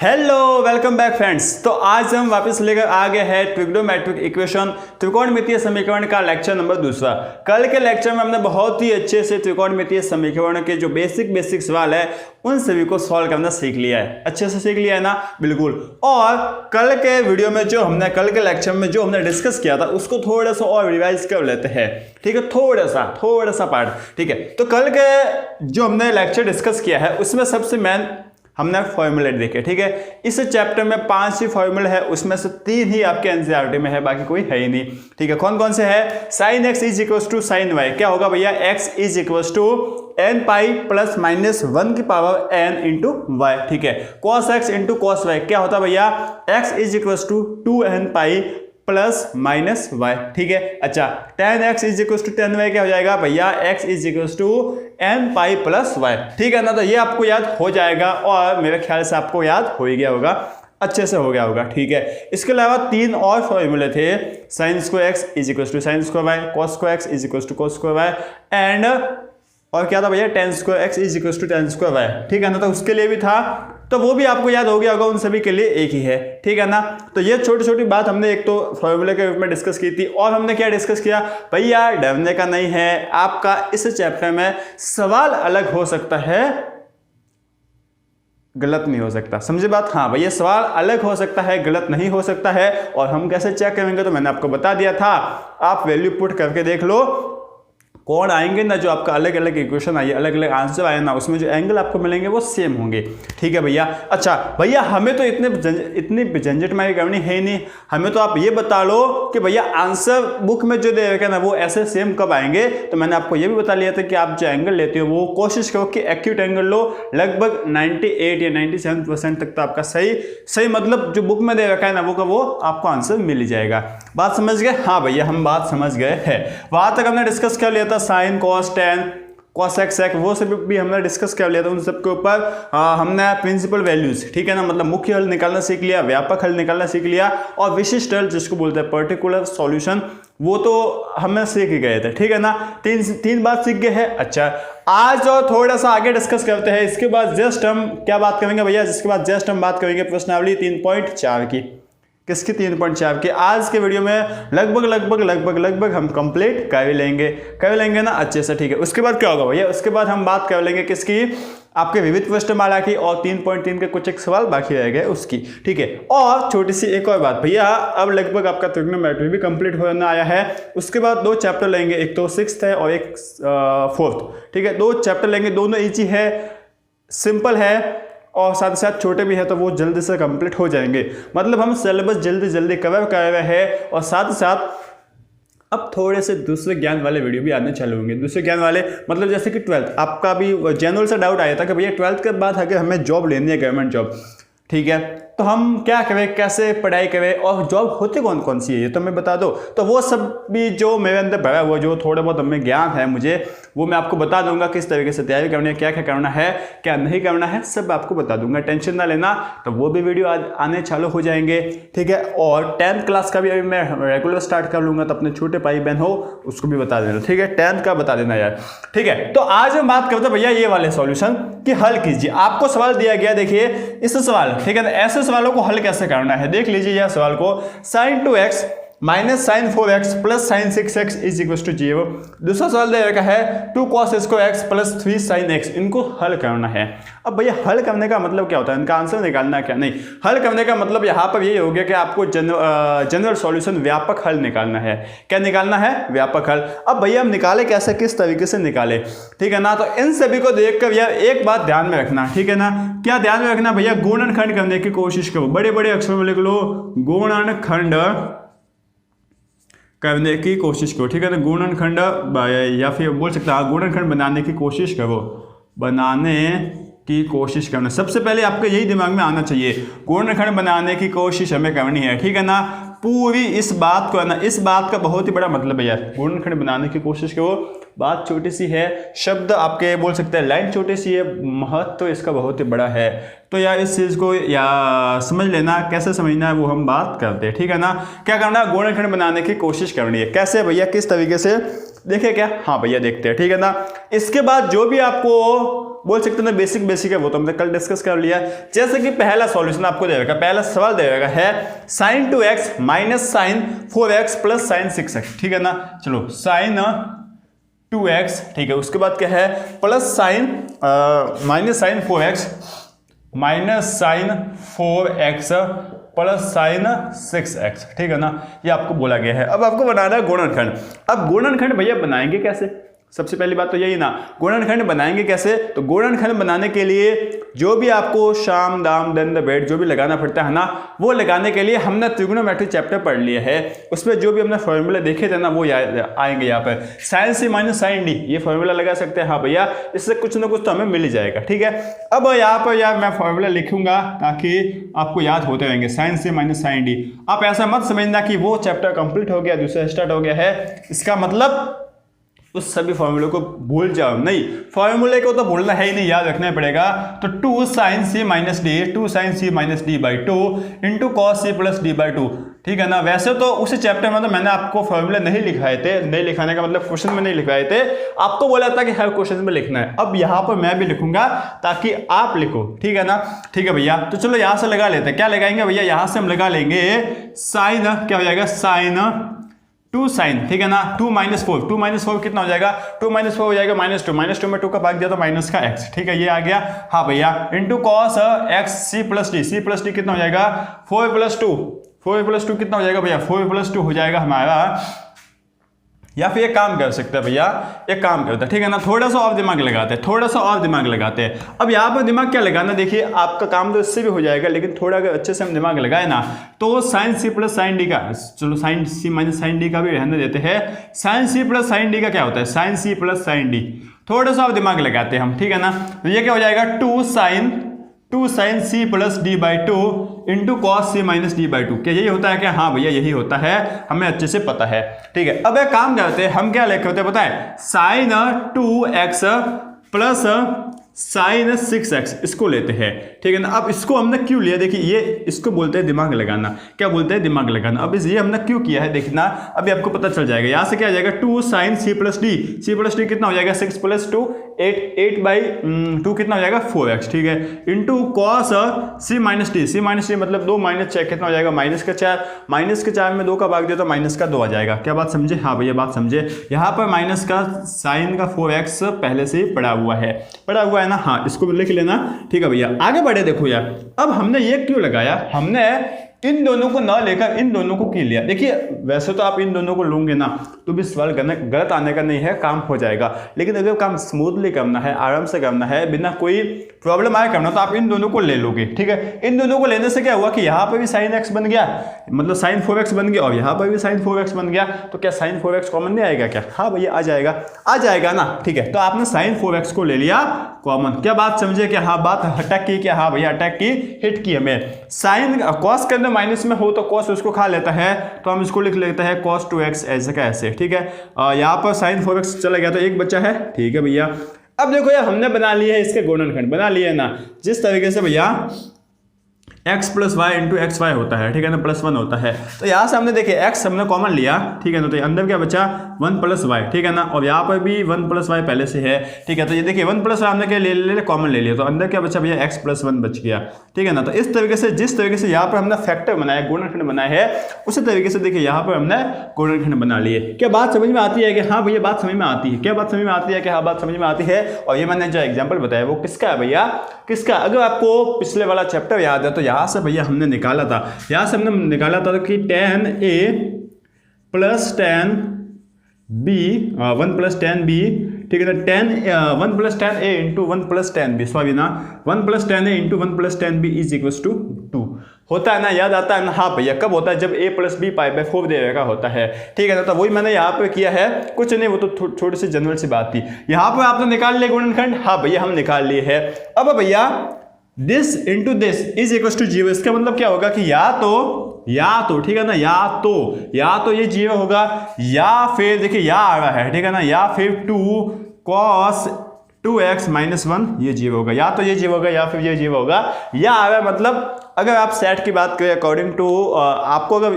Hello welcome back friends. तो आज हम वापस लेकर आ गए हैं ट्रिग्नोमेट्रिक इक्वेशन त्रिकोणमितीय समीकरण का लेक्चर नंबर दूसरा। कल के लेक्चर में हमने बहुत ही अच्छे से त्रिकोणमितीय समीकरण के जो बेसिक सवाल है उन सभी को सॉल्व करना सीख लिया है। अच्छे से सीख लिया है ना? बिल्कुल। और कल के वीडियो में कल के लेक्चर में जो हमने डिस्कस किया था उसको थोड़ा सा और रिवाइज कर लेते हैं। ठीक है, थोड़ा सा पार्ट। ठीक है, तो कल के जो हमने लेक्चर डिस्कस किया है उसमें सबसे मेन हमने फॉर्मूले देखे। ठीक है, इस चैप्टर में 5 ही फॉर्मूले है, उसमें से 3 ही आपके एनसीईआरटी में है, बाकी कोई है ही नहीं। ठीक है, कौन कौन से है? Sine x is equal to sine y. क्या होगा भैया? X is equal to n pi plus minus 1 की पावर एन इंटू वाई। ठीक है, cos x into cos y क्या होता है भैया? X is equal to 2n pi plus minus y. ठीक है, अच्छा tan x is equal to tan y क्या हो जाएगा भैया? x is equal to n pi plus Y. ठीक है ना? तो ये आपको याद हो जाएगा और मेरे ख्याल से आपको याद हो ही गया होगा, अच्छे से हो गया होगा। ठीक है, इसके अलावा 3 और फॉर्मूले थे। Sine square x is equal to sine square y, cos square x is equal to cos square y and और क्या था भैया? tan square x is equal to tan square y. ठीक है ना? तो उसके लिए भी था, तो वो भी आपको याद हो गया होगा, उन सभी के लिए एक ही है। ठीक है ना? तो ये छोटी छोटी बात हमने एक तो फॉर्मूले के रूप में डिस्कस की थी। और हमने क्या डिस्कस किया भैया? डरने का नहीं है, आपका इस चैप्टर में सवाल अलग हो सकता है, गलत नहीं हो सकता। समझे बात? हाँ भैया, सवाल अलग हो सकता है, गलत नहीं हो सकता है। और हम कैसे चेक करेंगे तो मैंने आपको बता दिया था, आप वैल्यू पुट करके देख लो, कौन आएंगे ना, जो आपका अलग अलग इक्वेशन आइए, अलग अलग आंसर आए ना, उसमें जो एंगल आपको मिलेंगे वो सेम होंगे। ठीक है भैया। अच्छा भैया, हमें तो इतनी झंझट मारी करनी है ही नहीं, हमें तो आप ये बता लो कि भैया आंसर बुक में जो दे रखा है ना वो ऐसे सेम कब आएंगे। तो मैंने आपको ये भी बता लिया था कि आप जो एंगल लेते हो वो कोशिश करो कि एक्यूट एंगल लो। लगभग 98 या 97% तक तो आपका सही मतलब जो बुक में दे रखा है ना वो आपको आंसर मिल ही जाएगा। बात समझ गए? हाँ भैया, हम बात समझ गए हैं। वहां तक हमने डिस्कस कर लिया था sine cos tan cos x x, वो सब भी हमने डिस्कस कर लिया था। उन सब के ऊपर हमने प्रिंसिपल वैल्यूज, ठीक है ना, मतलब मुख्य हल निकालना सीख लिया, व्यापक हल निकालना सीख लिया, और विशिष्ट हल जिसको बोलते हैं पर्टिकुलर सॉल्यूशन, वो तो हमें सीख ही गए थे। ठीक है ना? तीन बात सीख गए हैं। अच्छा, आज और थोड़ा सा आगे डिस्कस करते हैं। इसके बाद जस्ट हम क्या बात करेंगे भैया? जिसके बाद जस्ट हम बात करेंगे प्रश्नावली 3.4 की। किसकी? 3.4 की। आज के वीडियो में लगभग हम कंप्लीट कर लेंगे ना अच्छे से। ठीक है, उसके बाद क्या होगा भैया? उसके बाद हम बात कर लेंगे किसकी? आपके विविध प्रश्नमाला की, और 3.3 के कुछ एक सवाल बाकी रह गए उसकी। ठीक है, और छोटी सी एक और बात भैया, अब लगभग आपका ट्रिग्नोमेट्री भी कंप्लीट होने आया है। उसके बाद 2 चैप्टर लेंगे, एक तो 6th है और एक 4th। ठीक है, 2 चैप्टर लेंगे, दोनों ईजी है, सिंपल है और साथ ही साथ छोटे भी है, तो वो जल्दी से कंप्लीट हो जाएंगे। मतलब हम सिलेबस जल्दी कवर कर रहे हैं, और साथ ही साथ अब थोड़े से दूसरे ज्ञान वाले वीडियो भी आने चालू होंगे। दूसरे ज्ञान वाले मतलब जैसे कि 12th, आपका भी जनरल से डाउट आया था कि भैया 12th के बाद अगर हमें जॉब लेनी है, गवर्नमेंट जॉब, ठीक है, तो हम क्या करें, कैसे पढ़ाई करें, और जॉब होती कौन सी है ये तो मैं बता दो। तो वो सब भी जो मेरे अंदर भरा हुआ जो थोड़ा बहुत हमें ज्ञान है मुझे, वो मैं आपको बता दूंगा किस तरीके से तैयारी करनी है, क्या क्या करना है, क्या नहीं करना है, सब आपको बता दूंगा। टेंशन ना लेना। तो वो भी वीडियो आज आने चालू हो जाएंगे। ठीक है, और 10th क्लास का भी अभी मैं रेगुलर स्टार्ट कर लूंगा, तो अपने छोटे भाई बहन हो उसको भी बता देना। ठीक है, 10th का बता देना यार। ठीक है, तो आज हम बात करते हैं भैया ये वाले सॉल्यूशन कि हल कीजिए। आपको सवाल दिया गया, देखिए इस सवाल, ठीक है, ऐसे सवालों को हल कैसे करना है देख लीजिए। यह सवाल को sin 2x minus sine 4x plus sine 6x is equal to 0। दूसरा सवाल दे रखा है 2 cos square x plus 3 sin x, इनको हल करना है। अब भैया हल करने का मतलब क्या होता है? इनका आंसर निकालना क्या? नहीं, हल करने का मतलब यहाँ पर ये हो गया कि आपको जनरल सॉल्यूशन, व्यापक हल निकालना है। क्या निकालना है? व्यापक हल। अब भैया हम निकाले कैसे, किस तरीके से निकाले? ठीक है ना? तो इन सभी को देखकर भैया एक बात ध्यान में रखना, ठीक है ना? क्या ध्यान में रखना भैया? गुणनखंड करने की कोशिश करो, बड़े अक्षरों में लिख लो, गुणनखंड करने की कोशिश करो। ठीक है ना? गुणनखंड, या फिर बोल सकता है गुणनखंड बनाने की कोशिश करो, बनाने की कोशिश करना। सबसे पहले आपको यही दिमाग में आना चाहिए, गुणनखंड बनाने की कोशिश हमें करनी है। ठीक है ना? पूरी इस बात को ना, इस बात का बहुत ही बड़ा मतलब है यार, गुणनखंड बनाने की कोशिश करो। बात छोटी सी है, शब्द आपके बोल सकते हैं, लाइन छोटी सी है, महत्व तो इसका बहुत ही बड़ा है। तो यार इस चीज़ को या समझ लेना, कैसे समझना है वो हम बात करते हैं। ठीक है ना? क्या करना है? गुणनखंड बनाने की कोशिश करनी है। कैसे भैया, किस तरीके से? देखिए क्या? हाँ भैया देखते हैं। ठीक है ना? इसके बाद जो भी आपको बोल सकते हैं ना बेसिक है, वो तो हमने कल डिस्कस कर लिया। जैसे कि पहला सॉल्यूशन आपको दे रहेगा, पहला सवाल दे रहेगा है sin 2x minus sine 4x plus sine 6x, ठीक है ना। चलो sin 2x, ठीक है, उसके बाद क्या है plus sine minus sine 4x minus sine 4x plus sine 6x, ठीक है ना, ये आपको बोला गया है। अब आपको बनाना है गुणनखंड। अब गुणनखंड भैया बनाएंगे कैसे, सबसे पहली बात तो यही ना, गुणनखंड बनाएंगे कैसे। तो गुणनखंड बनाने के लिए जो भी आपको शाम दाम दंड भेद जो भी लगाना पड़ता है ना, वो लगाने के लिए हमने त्रिगोनोमेट्री चैप्टर पढ़ लिया है, उसमें जो भी हमने फॉर्मूला देखे थे ना वो आएंगे यहाँ पर। Sign c minus sine D, ये फॉर्मूला लगा सकते हैं, हाँ भैया, इससे कुछ ना कुछ तो हमें मिल ही जाएगा, ठीक है। अब यहाँ पर यार मैं फॉर्मूला लिखूंगा ताकि आपको याद होते रहेंगे, sign c minus sine D. आप ऐसा मत समझना कि वो चैप्टर कंप्लीट हो गया, दूसरा स्टार्ट हो गया है, इसका मतलब उस सभी फॉर्मूले को भूल जाओ, नहीं, फॉर्मूले को तो भूलना है ही नहीं, याद रखना पड़ेगा। तो 2 sin c minus d, 2 sin c minus d by 2 into cos c plus d by 2, ठीक है ना। वैसे तो उस चैप्टर में तो मैंने आपको फॉर्मूले नहीं लिखाए थे, नहीं लिखाने का मतलब क्वेश्चन में नहीं लिखाए थे, आपको बोला था कि हर क्वेश्चन में लिखना है। अब यहाँ पर मैं भी लिखूंगा ताकि आप लिखो, ठीक है ना। ठीक है भैया, तो चलो यहाँ से लगा लेते हैं। क्या लगाएंगे भैया, यहाँ से हम लगा लेंगे साइन, क्या हो जाएगा साइन 2 साइन, ठीक है ना, 2 माइनस 4, 2 माइनस 4 कितना हो जाएगा, 2 माइनस 4 हो जाएगा माइनस 2, माइनस 2 में 2 का भाग दिया तो माइनस का x, ठीक है, ये आ गया। हाँ भैया, into cos x c plus D कितना हो जाएगा 4 प्लस 2 कितना हो जाएगा भैया, 4 प्लस 2 हो जाएगा हमारा। या फिर एक काम कर सकते हैं भैया, एक काम करते हैं, ठीक है ना, थोड़ा सा और दिमाग लगाते हैं, थोड़ा सा और दिमाग लगाते हैं। अब यहाँ पर दिमाग क्या लगाना, देखिए आपका काम तो इससे भी हो जाएगा, लेकिन थोड़ा अगर अच्छे से हम दिमाग लगाए ना तो sine c plus sine d का, चलो sine c minus sine d का भी रहने देते हैं। Sine c plus sine d का क्या होता है, sine c plus sine d, थोड़ा सा और दिमाग लगाते हैं हम, ठीक है ना। तो ये क्या हो जाएगा 2 sine c plus d by 2 into cos c minus d by 2, क्या यही होता है क्या, हाँ भैया यही होता है, हमें अच्छे से पता है, ठीक है। अब एक काम करते हैं, हम क्या लिखे होते हैं पता है, sign 2x plus sine 6x, इसको लेते हैं, ठीक है ना। अब इसको हमने क्यों लिया, देखिए ये इसको बोलते हैं दिमाग लगाना, क्या बोलते हैं दिमाग लगाना। अब ये हमने क्यों किया है देखना, अभी आपको पता चल जाएगा। यहाँ से क्या आ जाएगा 2 साइन सी प्लस डी कितना हो जाएगा 6 प्लस 2 8 बाई 2 कितना हो जाएगा 4x, ठीक है, into cos c minus D मतलब 2 माइनस 6 कितना हो जाएगा माइनस का 4 में 2 का भाग दिया तो माइनस का 2 आ जाएगा। क्या बात समझे, हाँ भैया बात समझे। यहाँ पर माइनस का साइन का 4x पहले से ही पड़ा हुआ है ना, हाँ इसको भी लिख लेना, ठीक है भैया। आगे बढ़े, देखो यार अब हमने ये क्यों लगाया, हमने इन दोनों को ना लेकर इन दोनों को क्यों लिया। देखिए वैसे तो आप इन दोनों को लोगे ना तो भी सवाल गलत आने का नहीं है, काम हो जाएगा। लेकिन अगर काम स्मूथली करना है, आराम से करना है, बिना कोई प्रॉब्लम आए करना, तो आप इन दोनों को ले लोगे, ठीक है। इन दोनों को लेने से क्या हुआ कि यहाँ पर भी साइन x बन गया, मतलब साइन 4x बन गया, और यहाँ पर भी साइन 4x बन गया, तो क्या साइन 4x कॉमन नहीं आएगा क्या, हाँ भैया आ जाएगा ना, ठीक है। तो आपने साइन 4x को ले लिया कॉमन, क्या बात समझे, क्या हाँ बात अटैक की, क्या हाँ भैया अटैक की, हिट की हमें। साइन कॉस के अंदर माइनस में हो तो कॉस उसको खा लेता है, तो हम इसको लिख लेते हैं cos 2x ऐसे का ऐसे, ठीक है। यहाँ पर sin 4x चला गया तो एक बच्चा है, ठीक है भैया। अब देखो यार हमने बना लिया है इसके गुणनखंड, बना लिया ना जिस तरीके से भैया x plus y into x y होता है, ठीक है ना, +1 होता है। तो यहाँ से हमने देखिए x हमने कॉमन लिया, ठीक है ना, तो अंदर क्या बचा 1 प्लस वाई, ठीक है ना, और यहाँ पर भी 1 प्लस वाई पहले से है, ठीक है। तो ये देखिए 1 प्लस वाई हमने क्या ले कॉमन ले लिया, तो अंदर क्या बचा भैया x प्लस 1 बच गया, ठीक है ना। तो इस तरीके से जिस तरीके से यहाँ पर हमने फैक्टर बनाया, गुणनखंड बनाया है, उसी तरीके से देखिए यहाँ पर हमने गुणनखंड बना लिए। क्या बात समझ में आती है कि हाँ भैया बात समझ में आती है, क्या बात समझ में आती है कि हाँ बात समझ में आती है। और ये मैंने जो एग्जाम्पल बताया वो किसका है भैया, किसका, अगर आपको पिछले वाला चैप्टर याद है तो यहाँ से भैया हमने निकाला था, यहां से हमने निकाला था कि tan a plus tan b 1 plus tan b, ठीक है ना, 1 plus tan a into 1 plus tan b, sorry ना 1 plus tan a into 1 plus tan b is equal to 2 होता है ना, याद आता है ना, हाँ भैया कब होता है, जब a plus b pi by 4 देगा होता है, ठीक है ना। तो वही मैंने यहाँ पे किया है, कुछ नहीं, वो तो छोटी सी जनरल सी बात थी। यहाँ पर आपने निकाल लिया गुणनखंड, हाँ भैया हम निकाल लिए है। अब भैया this into this is equal to 0, इसका मतलब क्या होगा कि या तो ठीक है ना, या तो ये 0 होगा, या फिर देखिए या आ रहा है, ठीक है ना, या फिर 2 cos 2x माइनस 1 ये 0 होगा, या तो ये 0 होगा या फिर ये 0 होगा, या आ रहा है मतलब अगर आप सेट की बात करें अकॉर्डिंग टू आपको अगर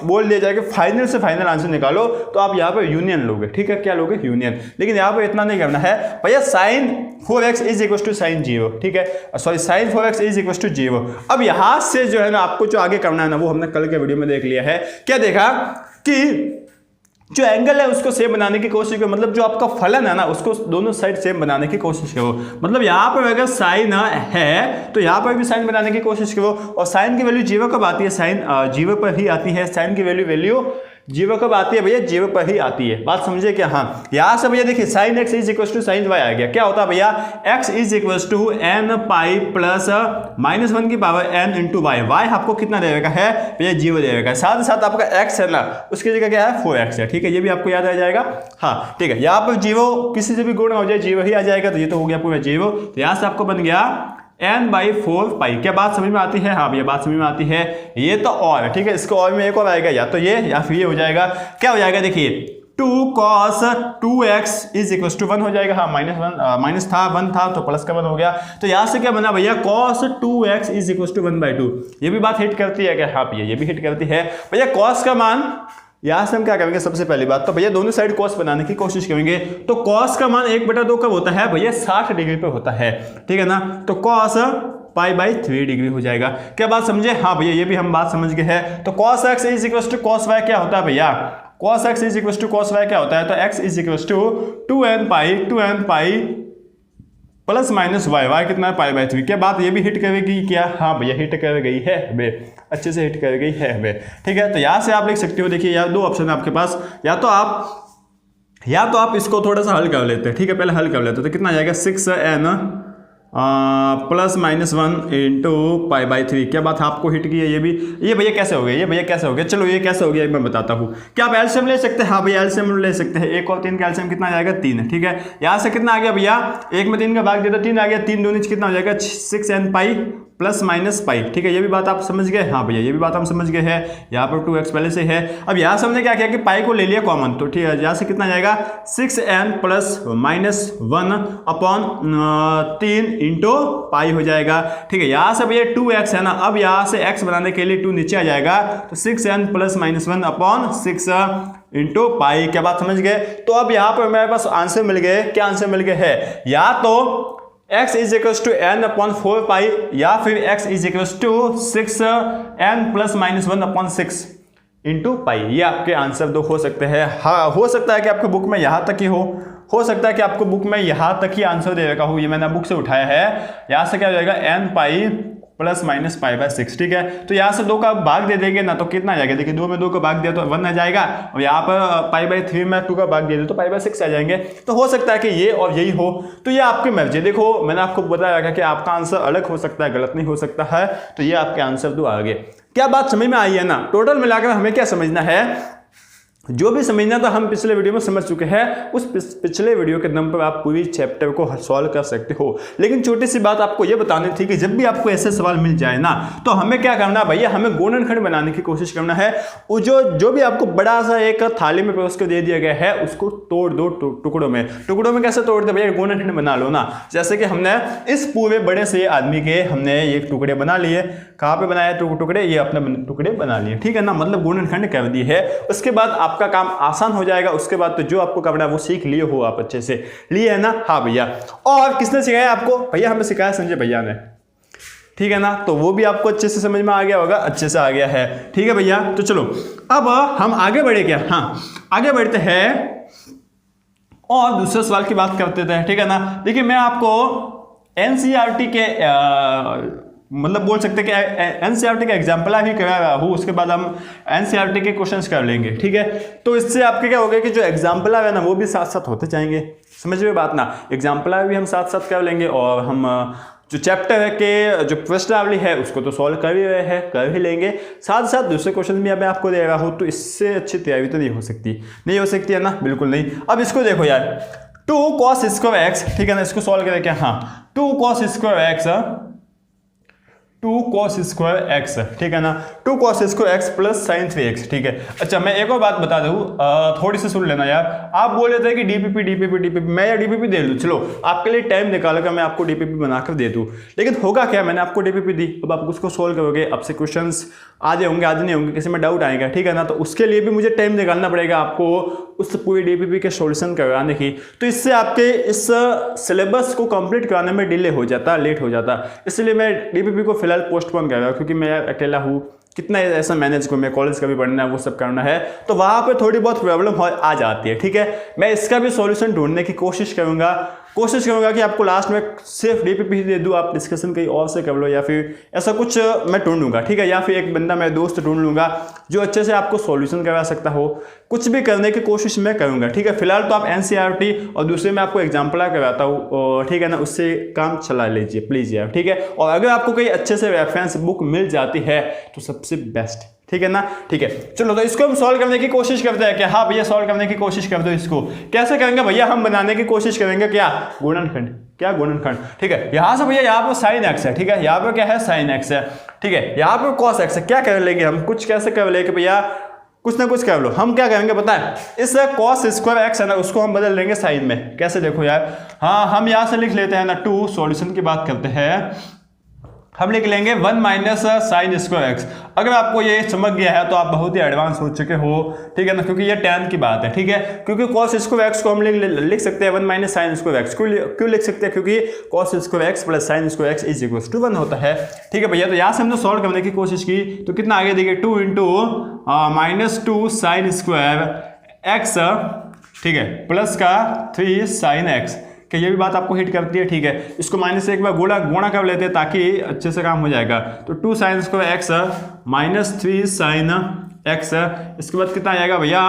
बोल दिया जाए कि फाइनल से फाइनल आंसर निकालो तो आप यहाँ पर यूनियन लोगे, ठीक है, क्या लोगे, यूनियन। लेकिन यहाँ पर इतना नहीं करना है भैया, sine 4x is equal to sine 0, ठीक है, sorry sine 4x is equal to 0। अब यहाँ से जो है ना आपको जो आगे करना है ना वो हमने कल के वीडियो में देख लिया है। क्या देखा कि जो एंगल है उसको सेम बनाने की कोशिश करो, मतलब जो आपका फलन है ना उसको दोनों साइड सेम बनाने की कोशिश करो। मतलब यहाँ पर अगर साइन है तो यहाँ पर भी साइन बनाने की कोशिश करो, और साइन की वैल्यू 0 कब आती है, साइन 0 पर ही आती है। साइन की वैल्यू 0 कब आती है भैया, 0 पर ही आती है। बात समझे क्या? हाँ, यहाँ से भैया देखिए sine x is equal to sine y आ गया। क्या होता है भैया, x is equal to n pi plus -1 की power n into y. Y आपको कितना देगा है भैया, 0 देगा। साथ ही साथ आपका x है ना उसकी जगह क्या है, 4x है, ठीक है, ये भी आपको याद आ जाएगा। हाँ ठीक है, यहाँ पर 0 किसी से भी गुणा हो जाए 0 ही आ जाएगा, तो ये तो हो गया पूरा 0। तो यहाँ से आपको बन गया n/4 पाई। क्या बात समझ में आती है? हाँ भैया बात समझ में आती है। ये तो और ठीक है, इसको और में एक और आएगा, या तो ये या फिर ये हो जाएगा। क्या हो जाएगा देखिए, 2 cos 2x is equal to 1 हो जाएगा। हाँ माइनस था 1 था तो प्लस का 1 हो गया। तो यहाँ से क्या बना भैया, cos 2x is equal to 1/2। ये भी बात हिट करती है क्या? हाँ भैया ये भी हिट करती है। भैया cos का मान यहां से हम क्या करेंगे, सबसे पहली बात तो भैया दोनों साइड cos बनाने की कोशिश करेंगे। तो cos का मान 1/2 कब होता है भैया, 60 डिग्री पे होता है, ठीक है ना। तो cos π/3 डिग्री हो जाएगा। क्या बात समझे? हाँ भैया ये भी हम बात समझ गए हैं। तो cos x is equal to cos y क्या होता है भैया, cos x is equal to cos y क्या होता है, तो x is equal to 2n pi plus minus y. Y कितना है, π/3। क्या बात ये भी हिट करेगी क्या? हाँ भैया हिट कर गई है हमें, अच्छे से हिट कर गई है हमें, ठीक है। तो यहाँ से आप लिख सकते हो, देखिए यार दो ऑप्शन है आपके पास, या तो आप इसको थोड़ा सा हल कर लेते हैं, ठीक है, पहले हल कर लेते हैं। तो कितना आ जाएगा, 6n प्लस -1 इंटू π/3। क्या बात आपको हिट की है ये भी। ये भैया कैसे हो गया, ये भैया कैसे हो गया, चलो ये कैसे हो गया मैं बताता हूँ। क्या आप एलसीएम ले सकते हैं? हाँ भैया एलसीएम ले सकते हैं। 1 और 3 का एलसीएम कितना आ जाएगा, 3, ठीक है। यहाँ से कितना आ गया भैया, 1 में 3 का भाग दिया तो 3 आ गया, 3 दूनी कितना हो जाएगा, 6n पाई प्लस माइनस पाई, ठीक है। ये भी बात आप समझ गए? हाँ भैया ये भी बात हम समझ गए हैं। यहाँ पर 2x पहले से है। अब यहाँ से हमने क्या किया कि पाई को ले लिया कॉमन, तो ठीक है, यहाँ से कितना जाएगा, 6n plus -1 upon 3 into pi हो जाएगा, ठीक है। यहाँ से भैया 2x है ना, अब यहाँ से x बनाने के लिए 2 नीचे आ जाएगा, तो 6n प्लस -1 अपॉन 6 इंटू पाई। क्या बात समझ गए? तो अब यहाँ पर मेरे पास आंसर मिल गए। क्या आंसर मिल गए है, या तो x is equal to n upon 4 pi, या फिर x is equal to 6n plus -1 upon 6 into pi. ये आपके आंसर दो हो सकते हैं। हाँ हो सकता है कि आपके बुक में यहाँ तक ही हो सकता है कि आपको बुक में यहाँ तक ही आंसर दे रखा हो। ये मैंने बुक से उठाया है। यहाँ से क्या हो जाएगा, n पाई प्लस माइनस π/6, ठीक है। तो यहाँ से 2 का भाग दे देंगे ना तो कितना आ जाएगा, देखिए 2 में 2 का भाग दिया तो 1 आ जाएगा, और यहाँ पर π/3 में 2 का भाग दे दे तो π/6 आ जाएंगे। तो हो सकता है कि ये और यही हो, तो ये आपकी मर्जी। देखो मैंने आपको बताया था कि आपका आंसर अलग हो सकता है, गलत नहीं हो सकता है। तो ये आपके आंसर 2 आ गए। क्या बात समझ में आई है ना? टोटल मिलाकर हमें क्या समझना है, जो भी समझना था हम पिछले वीडियो में समझ चुके हैं। उस पिछले वीडियो के दम पर आप पूरी चैप्टर को सॉल्व कर सकते हो। लेकिन छोटी सी बात आपको यह बतानी थी कि जब भी आपको ऐसे सवाल मिल जाए ना, तो हमें क्या करना है भैया, हमें गुणनखंड बनाने की कोशिश करना है। जो भी आपको बड़ा सा एक थाली में परोस के दे दिया गया है उसको तोड़ दो टुकड़ों में। कैसे तोड़ते भैया, गुणनखंड बना लो ना। जैसे कि हमने इस पूरे बड़े से आदमी के हमने ये टुकड़े बना लिए। कहाँ पे बनाए टुकड़े, ये अपने टुकड़े बना लिए, ठीक है ना, मतलब गुणनखंड कर दिए है। उसके बाद आपका काम आसान हो जाएगा। उसके बाद तो जो आपको करना है वो सीख लिए हो आप, अच्छे से लिए है ना। हाँ भैया, और किसने सिखाया आपको? भैया हमें सिखाया संजय भैया ने, ठीक है ना। तो वो भी आपको अच्छे से समझ में आ गया होगा, अच्छे से आ गया है, ठीक है भैया। तो चलो अब हम आगे बढ़े क्या, हाँ आगे बढ़ते हैं और दूसरे सवाल की बात करते थे, ठीक है ना। देखिए मैं आपको एनसीईआरटी के मतलब बोल सकते हैं कि एनसीईआरटी का एग्जाम्पल ही करा रहा हूँ, उसके बाद हम एनसीईआरटी के क्वेश्चंस कर लेंगे, ठीक है। तो इससे आपके क्या होगा कि जो एग्जाम्पल है ना वो भी साथ साथ होते जाएंगे, समझ में बात ना। एग्जाम्पल भी हम साथ साथ कर लेंगे, और हम जो चैप्टर है के जो प्रश्नावली है उसको तो सॉल्व कर ही रहे हैं, कर ही लेंगे। साथ साथ दूसरे क्वेश्चन भी मैं आपको दे रहा हूँ, तो इससे अच्छी तैयारी तो नहीं हो सकती है ना, बिल्कुल नहीं। अब इसको देखो यार, 2 cos² x, ठीक है ना, इसको सॉल्व करें क्या, हाँ 2 cos² x 2 cos square x, ठीक है ना, 2 cos square x plus sign 3x, ठीक है। अच्छा मैं एक और बात बता दूं, थोड़ी सी सुन लेना यार। आप बोल रहे थे कि डीपीपी मैं या डीपीपी दे दूं, चलो आपके लिए टाइम निकाल कर मैं आपको डीपीपी बनाकर दे दूं, लेकिन होगा क्या, मैंने आपको डीपीपी दी, अब आप उसको सोल्व करोगे, आपसे क्वेश्चंस आधे होंगे आधे नहीं होंगे, किसी में डाउट आएगा, ठीक है ना, तो उसके लिए भी मुझे टाइम निकालना पड़ेगा आपको उस पूरी डीपीपी के सॉल्यूशन करवाने की, तो इससे आपके इस सिलेबस को कंप्लीट कराने में डिले हो जाता, लेट हो जाता, इसलिए मैं डीपीपी को फिलहाल पोस्टपोन कर रहा हूं, क्योंकि मैं अकेला हूं, कितना ऐसा मैनेज को, मैं कॉलेज का भी पढ़ना है, वो सब करना है, तो वहां पे थोड़ी बहुत प्रॉब्लम आ जाती है, ठीक है। मैं इसका भी सॉल्यूशन ढूंढने की कोशिश करूंगा कि आपको लास्ट में सिर्फ डीपीपी दे दूं, आप डिस्कशन कहीं और से कर लो, या फिर ऐसा कुछ मैं ढूंढूंगा, ठीक है, या फिर एक बंदा मैं दोस्त ढूंढ लूंगा जो अच्छे से आपको सॉल्यूशन करवा सकता हो, कुछ भी करने की कोशिश मैं करूंगा, ठीक है। फिलहाल तो आप एनसीईआरटी और दूसरे में आपको एग्जाम्पल करवाता हूँ, ठीक है ना, उससे काम चला लीजिए प्लीज यार, ठीक है। और अगर आपको कहीं अच्छे से रेफरेंस बुक मिल जाती है तो सबसे बेस्ट, ठीक है ना, ठीक है। चलो तो इसको हम सॉल्व करने की कोशिश करते हैं, क्या हाँ भैया सॉल्व करने की कोशिश कर दो, इसको कैसे करेंगे भैया, हम बनाने की कोशिश करेंगे क्या, गुणनखंड, क्या गुणनखंड, ठीक है। यहां से भैया यहाँ पर साइन एक्स है, ठीक है, यहाँ पे क्या है साइन एक्स है, ठीक है, यहाँ पे कॉस एक्स है, क्या कर लेंगे हम, कुछ कैसे कर लेंगे भैया, कुछ ना कुछ कर लो, हम क्या करेंगे पता है, इस cos स्क्वायर एक्स है ना, उसको हम बदल लेंगे साइन में, कैसे देखो यार, हाँ हम यहां से लिख लेते हैं ना 2, सॉल्यूशन की बात करते हैं, हम लिख लेंगे 1 माइनस साइन स्क्वायर एक्स। अगर आपको ये समझ गया है तो आप बहुत ही एडवांस हो चुके हो, ठीक है ना, क्योंकि ये tan की बात है, ठीक है, क्योंकि cos स्क्वायर एक्स को हम लिख सकते हैं 1 माइनस साइन स्क्वायर एक्स, क्यों लिख सकते हैं, क्योंकि cos square x plus sine square x is equal to 1 होता है, ठीक है भैया। तो यहाँ से हमने सॉल्व करने की कोशिश की, तो कितना आगे देखिए 2 into minus 2 sign square x, ठीक है, प्लस का 3 साइन एक्स, कि ये भी बात आपको हिट करती है, ठीक है। इसको माइनस से एक बार गुणा कर लेते हैं ताकि अच्छे से काम हो जाएगा, तो 2 sign square x minus 3 sine x, इसके बाद कितना आएगा भैया,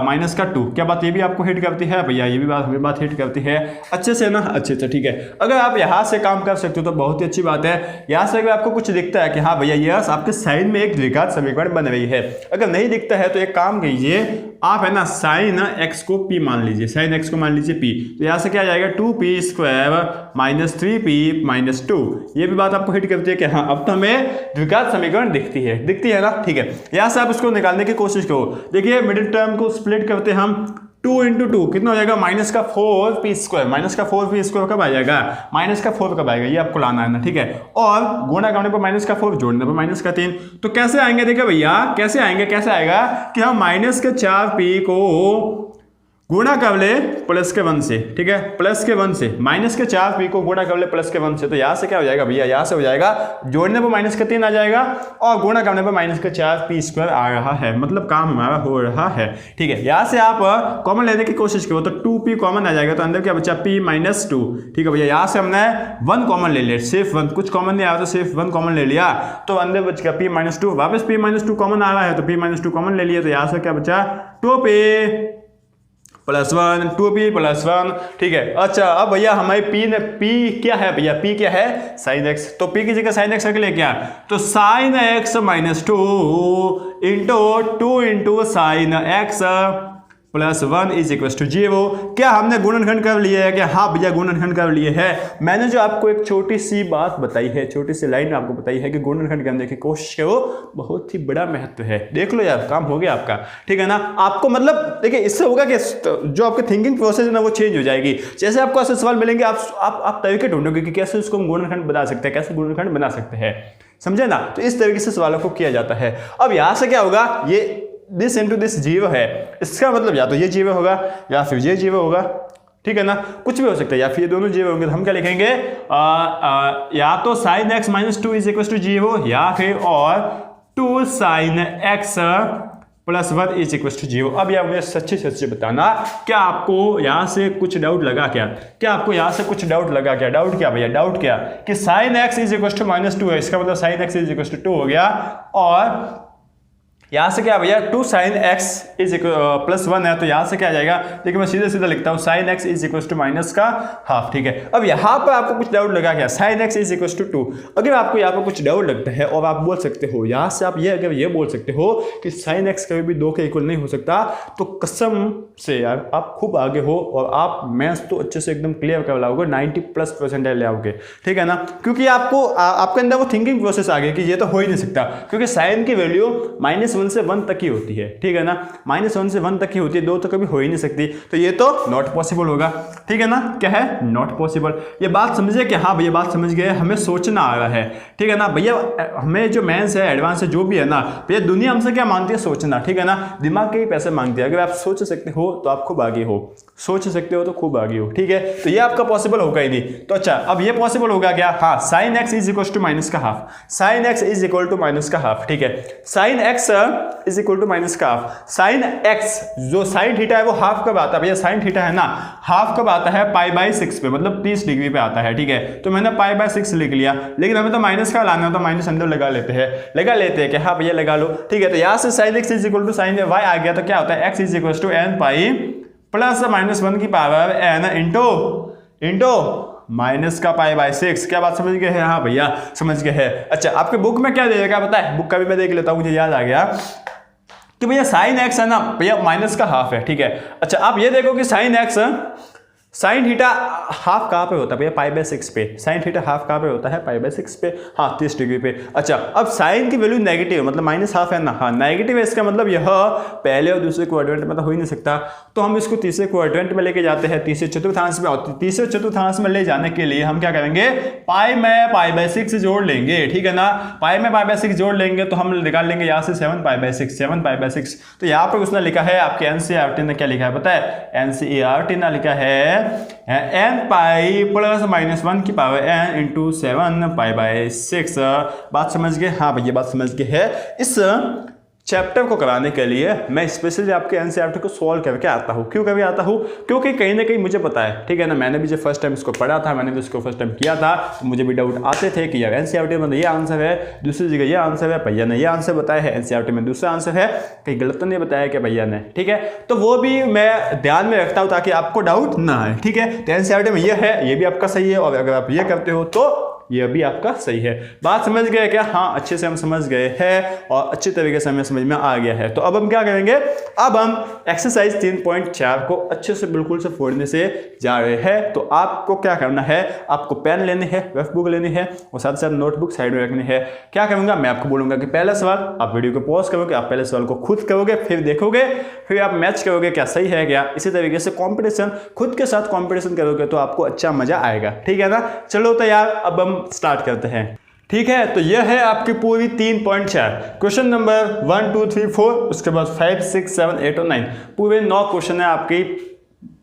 माइनस का 2, क्या बात ये भी आपको हिट करती है भैया, ये भी बात हिट करती है अच्छे से ना, अच्छे से, ठीक है। अगर आप यहाँ से काम कर सकते हो तो बहुत ही अच्छी बात है। यहाँ से अगर आपको कुछ दिखता है कि हाँ भैया यस आपके साइन में एक द्विघात समीकरण बन रही है, अगर नहीं दिखता है तो एक काम कीजिए, आप है ना साइन एक्स को p मान लीजिए, साइन एक्स को मान लीजिए p, तो यहाँ से क्या जाएगा 2p square minus 3p minus 2, ये भी बात आपको हिट करती है कि हाँ अब तो हमें द्विघात समीकरण दिखती है ना, ठीक है। यहाँ से आप उसको निकालने की कोशिश करो, देखिए मिडिल टर्म को स्प्लिट करते हम, 2 इंटू 2 कितना हो जाएगा, माइनस का 4p स्क्वायर, माइनस का 4p स्क्वायर कब आ जाएगा, माइनस का 4 कब आएगा, ये आपको लाना है ना, ठीक है। और गुणा करने पर माइनस का 4, जोड़ने पर माइनस का 3, तो कैसे आएंगे, देखिए भैया कैसे आएगा कि हम माइनस के 4p को गुणा कर ले प्लस के 1 से, ठीक है, प्लस के 1 से, माइनस के 4p को गुणा कर ले प्लस के 1 से, तो यहाँ से क्या हो जाएगा भैया, यहाँ से हो जाएगा जोड़ने पर माइनस का 3 आ जाएगा और गुणा करने पर माइनस का 4p स्क्वायर आ रहा है, मतलब काम हमारा हो रहा है, ठीक है। यहाँ से आप कॉमन लेने की कोशिश करो तो 2p कॉमन आ जाएगा, तो अंदर क्या बचा p माइनस 2, ठीक है भैया। यहाँ से हमने 1 कॉमन ले लिया, सिर्फ 1, कुछ कॉमन नहीं आया तो सिर्फ 1 कॉमन ले लिया, तो अंदर बच गया p माइनस 2, वापस p माइनस 2 कॉमन आ रहा है तो p माइनस 2 कॉमन ले लिया, तो यहाँ से क्या बचा 2p प्लस 1, 2p प्लस 1, ठीक है। अच्छा अब भैया हमारी p क्या है भैया, p क्या है साइन x, तो p की जगह साइन x रख ले क्या, तो sine x minus 2 into sine x plus 1 is equal to 0। क्या हमने गुणनखंड कर लिया है, क्या हाँ भैया गुणनखंड कर लिए है। मैंने जो आपको एक छोटी सी बात बताई है, छोटी सी लाइन आपको बताई है कि गुणनखंड करने की कोशिश करो, बहुत ही बड़ा महत्व है, देख लो यार काम हो गया आपका, ठीक है ना। आपको मतलब देखिए इससे होगा कि जो आपकी थिंकिंग प्रोसेस है ना वो चेंज हो जाएगी। जैसे आपको ऐसे सवाल मिलेंगे आप तरीके ढूंढोगे कि कैसे उसको हम गुणनखंड बना सकते हैं, कैसे गुणनखंड बना सकते हैं, समझे ना। तो इस तरीके से सवालों को किया जाता है। अब यहां से क्या होगा, ये दिस इंटू दिस 0 है, इसका मतलब या तो ये 0 होगा या फिर ये 0 होगा, ठीक है ना, कुछ भी हो सकता है, या फिर ये दोनों 0 होंगे। तो हम क्या लिखेंगे, या तो sine x minus 2 is equal to 0 या फिर और 2 sine x plus 1 is equal to 0। अब यार मुझे सच्ची बताना, क्या आपको यहाँ से कुछ डाउट लगा क्या आपको यहाँ से कुछ डाउट लगा क्या, डाउट क्या भैया, डाउट क्या कि sine x is equal to minus 2 है, इसका मतलब sine x is equal to 2 हो गया, और यहाँ से क्या भैया 2 sin x इज प्लस 1 है, तो यहाँ से क्या आ जाएगा, देखिए मैं सीधे सीधा लिखता हूँ sin x is equal to minus का हाफ। ठीक है, अब यहाँ पर आपको कुछ डाउट लगा क्या, sin x is equal to 2, अगर आपको यहाँ पर कुछ डाउट लगता है और आप बोल सकते हो यहाँ से, आप ये अगर ये बोल सकते हो कि sin x कभी भी 2 के इक्वल नहीं हो सकता, तो कसम से यार आप खूब आगे हो और आप मैथ्स तो अच्छे से एकदम क्लियर कर लाओगे, 90+% ले आओगे। ठीक है ना, क्योंकि आपको आपके अंदर वो थिंकिंग प्रोसेस आ गई कि ये तो हो ही नहीं सकता, क्योंकि साइन की वैल्यू -1 से 1 तक ही होती है। ठीक है ना, -1 से 1 तक ही होती है, 2 तो कभी हो ही नहीं सकती, तो ये तो नॉट पॉसिबल होगा। ठीक है ना, क्या है, नॉट पॉसिबल। ये बात समझे कि हाँ भैया बात समझ गए, हमें सोचना आ रहा है। ठीक है ना भैया, हमें जो मेंस है एडवांस है जो भी है ना भैया, दुनिया हमसे क्या मांगती है, सोचना। ठीक है ना, दिमाग के ही पैसे मांगती है, अगर आप सोच सकते हो तो आप खूब आगे हो, सोच सकते हो तो खूब आगे हो। ठीक है, तो ये आपका पॉसिबल होगा ही नहीं। तो अच्छा, अब ये पॉसिबल होगा क्या, हाँ sin x is equal to minus का half, sin x is equal to minus का हाफ। ठीक है, sin x is equal to minus का हाफ। sin x जो sin थीटा है वो हाफ कब आता है भैया, sin थीटा है ना हाफ कब आता है, π/6 पे, मतलब 30 डिग्री पे आता है। ठीक है, तो मैंने π/6 लिख लिया, लेकिन हमें तो माइनस का लाना है, तो माइनस अंदर लगा लेते हैं कि हाँ भैया लगा लो। ठीक है, तो यहाँ से sin x is equal to sin y आ गया, तो क्या होता है x is equal to n pi plus -1 की पावर n इंटू माइनस का π/6। क्या बात समझ गए हैं, हाँ भैया समझ गए हैं। अच्छा, आपके बुक में क्या दे देगा पता है, बुक का भी मैं देख लेता हूँ, मुझे याद आ गया कि भैया sin x है ना भैया माइनस का हाफ है। ठीक है, अच्छा आप ये देखो कि sin थीटा हाफ कहाँ पे होता है भैया, π/6 पे। sin थीटा हाफ कहाँ पे होता है, π/6 पे, हाँ 30 डिग्री पे। अच्छा, अब sin की वैल्यू नेगेटिव मतलब -1/2 है ना, हाँ नेगेटिव है, इसका मतलब यह पहले और दूसरे क्वाड्रेंट में तो हो ही नहीं सकता, तो हम इसको तीसरे क्वाड्रेंट में लेके जाते हैं, तीसरे चतुर्थांश में। और तीसरे चतुर्थांश में ले जाने के लिए हम क्या करेंगे, पाई में π/6 जोड़ लेंगे। ठीक है ना, पाई में π/6 जोड़ लेंगे तो हम निकाल लेंगे यहाँ से 7π/6। तो यहाँ पर उसने लिखा है, आपके NCERT ने क्या लिखा है पता है, NCERT ने लिखा है n पाई प्लस -1 की पावर n इंटू 7π/6। बात समझ गए, हाँ भैया बात समझ गए है। इस चैप्टर को कराने के लिए मैं स्पेशली आपके NCERT को सॉल्व करके आता हूँ। क्यों करके आता हूँ, क्योंकि कहीं ना कहीं मुझे पता है। ठीक है ना, मैंने भी जब फर्स्ट टाइम इसको पढ़ा था, मैंने भी इसको फर्स्ट टाइम किया था, तो मुझे भी डाउट आते थे कि यार NCERT में ये आंसर है, दूसरी जगह ये आंसर है, भैया ने ये आंसर बताया है, NCERT में दूसरा आंसर है, कहीं गलत तो नहीं बताया क्या भैया ने। ठीक है, तो वो भी मैं ध्यान में रखता हूँ ताकि आपको डाउट ना आए। ठीक है, तो NCERT में ये है, ये भी आपका सही है, और अगर आप ये करते हो तो ये भी आपका सही है। बात समझ गए क्या, हाँ अच्छे से हम समझ गए हैं और अच्छी तरीके से हमें समझ में आ गया है। तो अब हम क्या करेंगे, अब हम एक्सरसाइज 3.4 को अच्छे से बिल्कुल से फोड़ने से जा रहे हैं। तो आपको क्या करना है, आपको पेन लेने हैं, रफ बुक लेनी है और साथ साथ नोटबुक साइड में रखनी है। क्या करूंगा, मैं आपको बोलूंगा कि पहला सवाल आप वीडियो को पॉज करोगे, आप पहले सवाल को खुद करोगे, फिर देखोगे, फिर आप मैच करोगे क्या सही है क्या। इसी तरीके से कॉम्पिटिशन, खुद के साथ कॉम्पिटिशन करोगे तो आपको अच्छा मजा आएगा। ठीक है ना, चलो तैयार, अब हम स्टार्ट करते हैं। ठीक है, तो यह है आपकी पूरी 3.4 क्वेश्चन नंबर 1 2 3 4, उसके बाद 5 6 7 8 और 9, पूरे 9 क्वेश्चन है आपकी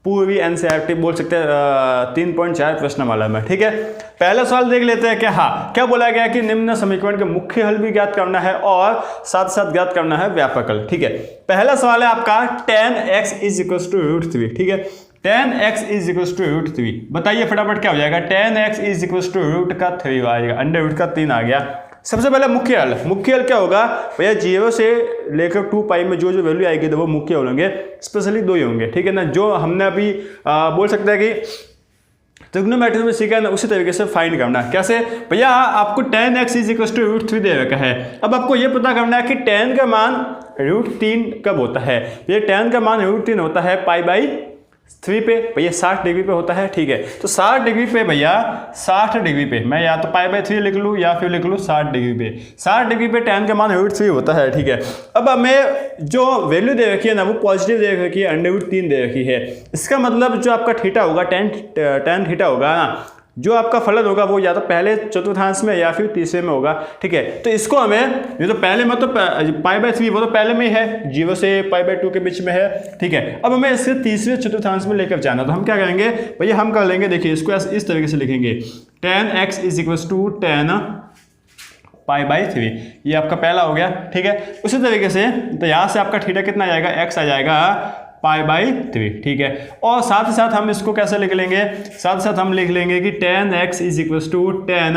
पूरी NCERT बोल सकते हैं 3.4 प्रश्न वाला में। ठीक है, पहला सवाल देख लेते हैं कि हाँ क्या बोला गया कि निम्न समीकरण के मुख्य हल भी ज्ञात करना है और साथ साथ ज्ञात करना है व्यापक हल। ठीक है, पहला सवाल है आपका tan x is equal to √3। ठीक है, tan x is equal to √3, बताइए फटाफट क्या हो जाएगा, tan x is equal to √3 आएगा, √3 आ गया। सबसे पहले मुख्य हल क्या होगा भैया, 0 से लेकर 2π में जो वैल्यू आएगी तो वो मुख्य हल होंगे, स्पेशली 2 ही होंगे। ठीक है ना, जो हमने अभी बोल सकते हैं कि ट्रिग्नोमेट्री में सीखा है ना, उसी तरीके से फाइंड करना है। कैसे भैया, आपको tan x is equal to √3 दे रखा है, अब आपको ये पता करना है कि tan का मान √3 कब होता है। भैया tan का मान √3 होता है π/3 पे, भैया 60 डिग्री पे होता है। ठीक है, तो 60 डिग्री पे भैया 60 डिग्री पे मैं या तो π/3 लिख लूँ या फिर लिख लूँ 60 डिग्री पे। 60 डिग्री पे tan का मान √3 होता है। ठीक है, अब हमें जो वैल्यू दे रखी है ना वो पॉजिटिव दे रखी है, √3 दे रखी है। इसका मतलब जो आपका थीटा होगा, tan थीटा होगा ना, जो आपका फलन होगा वो या तो पहले चतुर्थांश में या फिर तीसरे में होगा। ठीक है, तो इसको हमें, ये तो पहले में तो π/3 वो तो पहले में ही है, 0 से π/2 के बीच में है। ठीक है, अब हमें इससे तीसरे चतुर्थांश में लेकर जाना, तो हम क्या करेंगे भैया, हम कर लेंगे, देखिए इसको इस तरीके से लिखेंगे, tan x is equal to tan π/3, ये आपका पहला हो गया। ठीक है, उसी तरीके से तो यहाँ से आपका थीटा कितना आ जाएगा, x आ जाएगा π/3। ठीक है, और साथ ही साथ हम इसको कैसे लिख लेंगे, साथ ही साथ हम लिख लेंगे कि tan x is equal to tan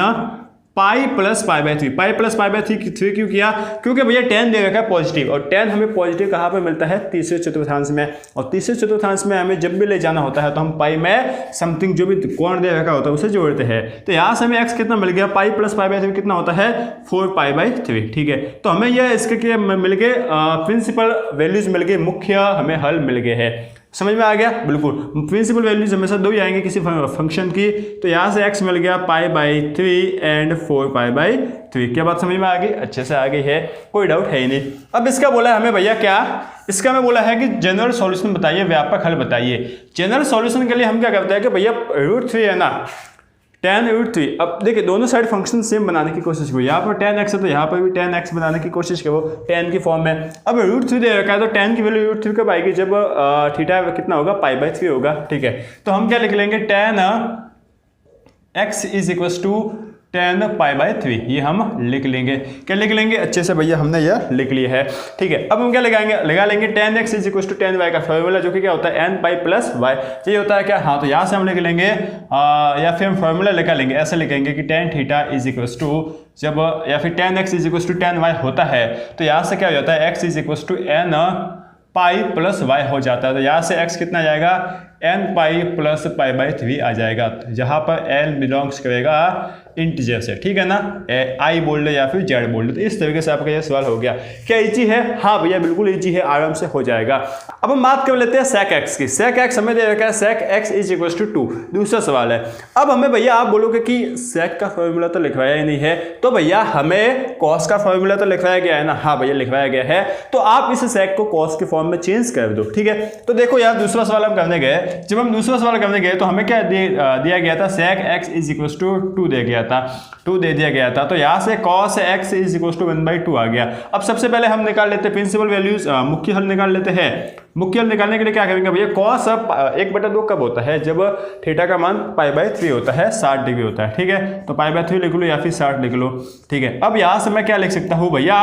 pi plus pi by three. Pi plus pi by three क्यों किया? क्योंकि भैया tan दे रखा है पॉजिटिव, और tan हमें पॉजिटिव कहाँ पे मिलता है? तीसरे चतुर्थांश में, और तीसरे चतुर्थांश में हमें जब भी ले जाना होता है तो हम पाई में समथिंग जो भी कोण दे रखा होता है उसे जोड़ते हैं। तो यहाँ से हमें x कितना मिल गया? पाई प्लस पाई बाई थ्री कितना होता है? 4 पाई बाई थ्री। ठीक है, तो हमें यह इसके मिल गए प्रिंसिपल वैल्यूज मिल गए, मुख्य हमें हल मिल गए हैं। समझ में आ गया? बिल्कुल, प्रिंसिपल वैल्यूज हमेशा दो ही आएंगे किसी फंक्शन की। तो यहाँ से x मिल गया पाई by three and 4 pi by three. क्या बात समझ में आ गई? अच्छे से आ गई है, कोई डाउट है ही नहीं। अब इसका बोला है हमें भैया क्या? इसका हमें बोला है कि जनरल सॉल्यूशन बताइए, व्यापक हल बताइए। जनरल सॉल्यूशन के लिए हम क्या करते हैं कि भैया √3 है ना, tan √3। अब देखिए दोनों साइड फंक्शन सेम बनाने की कोशिश करो। यहाँ पर tan x है तो यहाँ पर भी tan x बनाने की कोशिश करो tan की फॉर्म में। अब √3 दे रखा है तो tan की वैल्यू √3 कब आएगी? जब थीटा कितना होगा? पाई बाई थ्री होगा। ठीक है, तो हम क्या लिख लेंगे? tan x is equal to tan pi by three, ये हम लिख लेंगे। क्या लिख लेंगे? अच्छे से भैया हमने यह लिख लिया है। ठीक है, अब हम क्या लगा लेंगे tan x is equal to tan y का फॉर्मूला, जो कि क्या होता है? n pi plus y। ये होता है क्या? हाँ, तो यहाँ से हम लिख लेंगे या फिर हम फॉर्मूला लिखा लेंगे, ऐसे लिखेंगे कि tan theta is equal to जब, या फिर tan x is equal to tan y होता है तो यहाँ से क्या हो जाता है? x is equal to n pi plus y हो जाता है। तो यहाँ से x कितना जाएगा? n pi plus pi by three आ जाएगा, जहाँ पर l बिलोंग्स करेगा इंटीजर से। ठीक है ना, आई बोल ले या फिर जेड बोल ले। तो इस तरीके से आपका यह सवाल हो गया। क्या इजी है? हाँ भैया बिल्कुल इजी है, आराम से हो जाएगा। अब हम बात कर लेते हैं sec x की। sec x हमें दे रखा है sec x is equal to 2। दूसरा सवाल है, अब हमें भैया आप बोलोगे कि sec का फॉर्मूला तो लिखवाया ही नहीं है, तो भैया हमें cos का फॉर्मूला तो लिखवाया गया है ना। हाँ भैया लिखवाया गया है, तो आप इस sec को cos के फॉर्म में चेंज कर दो। ठीक है, तो देखो यार दूसरा सवाल हम करने गए, जब हम दूसरा सवाल करने गए तो हमें क्या दिया गया था? sec x is equal to 2 दे गया था, 2 दे दिया गया था। तो यहाँ से cos x is equal to 1/2 आ गया। अब सबसे पहले हम निकाल लेते हैं प्रिंसिपल वैल्यूज, मुख्य हल निकाल लेते हैं। मुख्य हल निकालने के लिए क्या करेंगे भैया? cos 1/2 कब होता है? जब थीटा का मान पाई बाई थ्री होता है, 60 डिग्री होता है। ठीक है, तो पाई बाई थ्री लिख लो या फिर 60 लिख लो। ठीक है, अब यहाँ से मैं क्या लिख सकता हूँ भैया?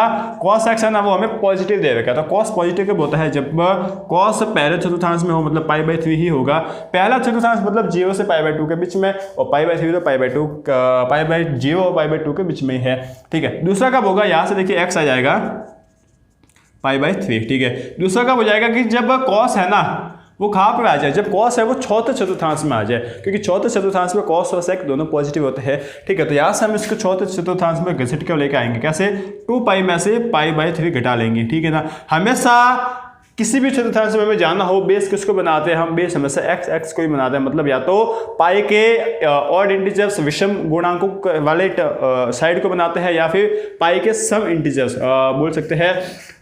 cos x है ना, वो हमें पॉजिटिव दे रखा है। तो cos पॉजिटिव कब होता है? जब cos पहले चतुर्थांश में हो, मतलब पाई बाई थ्री ही होगा। पहला चतुर्थांश मतलब 0 से पाई बाई 2 के बीच में, और पाई बाई थ्री तो पाई बाई 2, पाई बाई 0 और पाई बाई 2 के बीच में है। ठीक है, दूसरा कब होगा? यहाँ से देखिए x आ जाएगा पाई बाई थ्री। ठीक है, दूसरा कब हो जाएगा? कि जब cos है ना वो कहाँ पर आ जाए? जब cos है वो चौथे चतुर्थांश में आ जाए, क्योंकि चौथे चतुर्थांश में cos और sec दोनों पॉजिटिव होते हैं। ठीक है, तो यहाँ से हम इसको चौथे चतुर्थांश में घसीट के लेके आएंगे। कैसे? 2 पाई में से पाई बाई थ्री घटा लेंगे। ठीक है ना, हमेशा किसी भी चतुर्थांश में हमें जाना हो, बेस किसको बनाते हैं हम? बेस हमेशा x को ही बनाते हैं। मतलब या तो पाई के ऑड इंटीजर्स विषम गुणांकों वाले साइड को बनाते हैं, या फिर पाई के सम इंटीजर्स बोल सकते हैं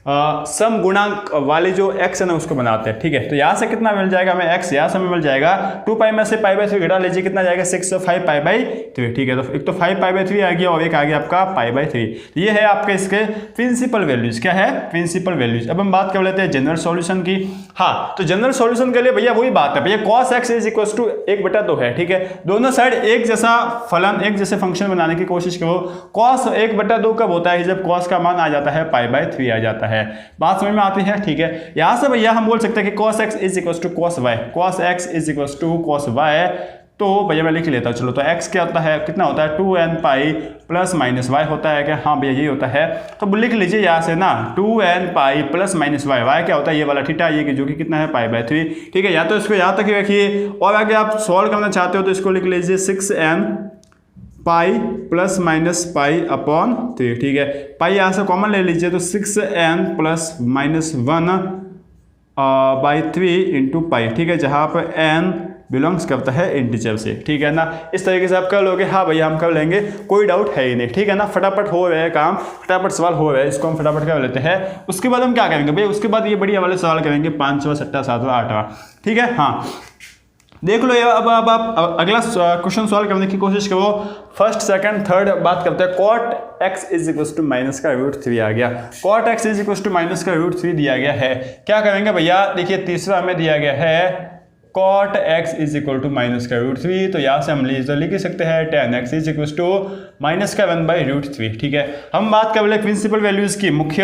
सम गुणांक वाले जो x है ना उसको बनाते हैं। ठीक है, तो यहाँ से कितना मिल जाएगा हमें? x यहाँ से हमें मिल जाएगा 2 पाई में से पाई बाई थ्री घटा लीजिए, कितना जाएगा? 6 और 5 पाई बाई थ्री। ठीक है, तो एक तो 5 पाई बाई थ्री आ गया और एक आ गया आपका पाई बाई थ्री। ये है आपके इसके प्रिंसिपल वैल्यूज। क्या है? Principal values. अब हम बात कर लेते हैं जनरल सॉल्यूशन की। हाँ, तो जनरल सॉल्यूशन के लिए भैया वही बात है भैया, cos x is equal to 1/2 है। ठीक है, दोनों साइड एक जैसा फलन, एक जैसे फंक्शन बनाने की कोशिश करो। cos 1/2 कब होता है? जब cos का मान आ जाता है पाई बाई थ्री आ जाता है। बात समझ में आती है? ठीक है, यहां से भैया हम बोल सकते हैं कि cos x is equal to cos y, cos x is equal to cos y। तो भैया मैं लिख लेता हूँ, चलो। तो x क्या होता है? कितना होता है? 2n pi plus minus y होता है क्या? हाँ भैया यही होता है। तो लिख लीजिए यहाँ से ना 2n pi plus minus y। y क्या होता है? ये वाला थीटा, ये जो कि कितना है? पाई बाई थ्री। ठीक है, या तो इसको यहाँ तक ही रखिए, और आगे आप सॉल्व करना चाहते हो तो इसको लिख लीजिए 6n पाई plus minus pi upon three. ठीक है, पाई यहाँ से कॉमन ले लीजिए, तो 6n plus minus 1 by 3 into pi. ठीक है, जहाँ पर n बिलोंग्स करता है इंटीजर से। ठीक है ना, इस तरीके से आप कर लोगे। हाँ भैया हम कर लेंगे, कोई डाउट है ही नहीं। ठीक है ना, फटाफट हो रहे हैं काम, फटाफट सवाल हो रहे हैं, इसको हम फटाफट कर लेते हैं। उसके बाद हम क्या करेंगे भैया? उसके बाद ये बढ़िया वाले सवाल करेंगे, 5वां 6वां 7वां 8वां। ठीक है, हाँ देख लो ये। अब आप अगला क्वेश्चन सॉल्व करने की कोशिश करो। फर्स्ट सेकंड थर्ड बात करते हैं। cot x is equal to minus का √3 आ गया। cot x is equal to minus का √3 दिया गया है। क्या करेंगे भैया? देखिए तीसरा हमें दिया गया है cot x is equal to minus का √3। तो यहाँ से हम लिख सकते हैं tan x is equal to minus का 1/√3। ठीक है, हम बात कर ले प्रिंसिपल वैल्यूज की, मुख्य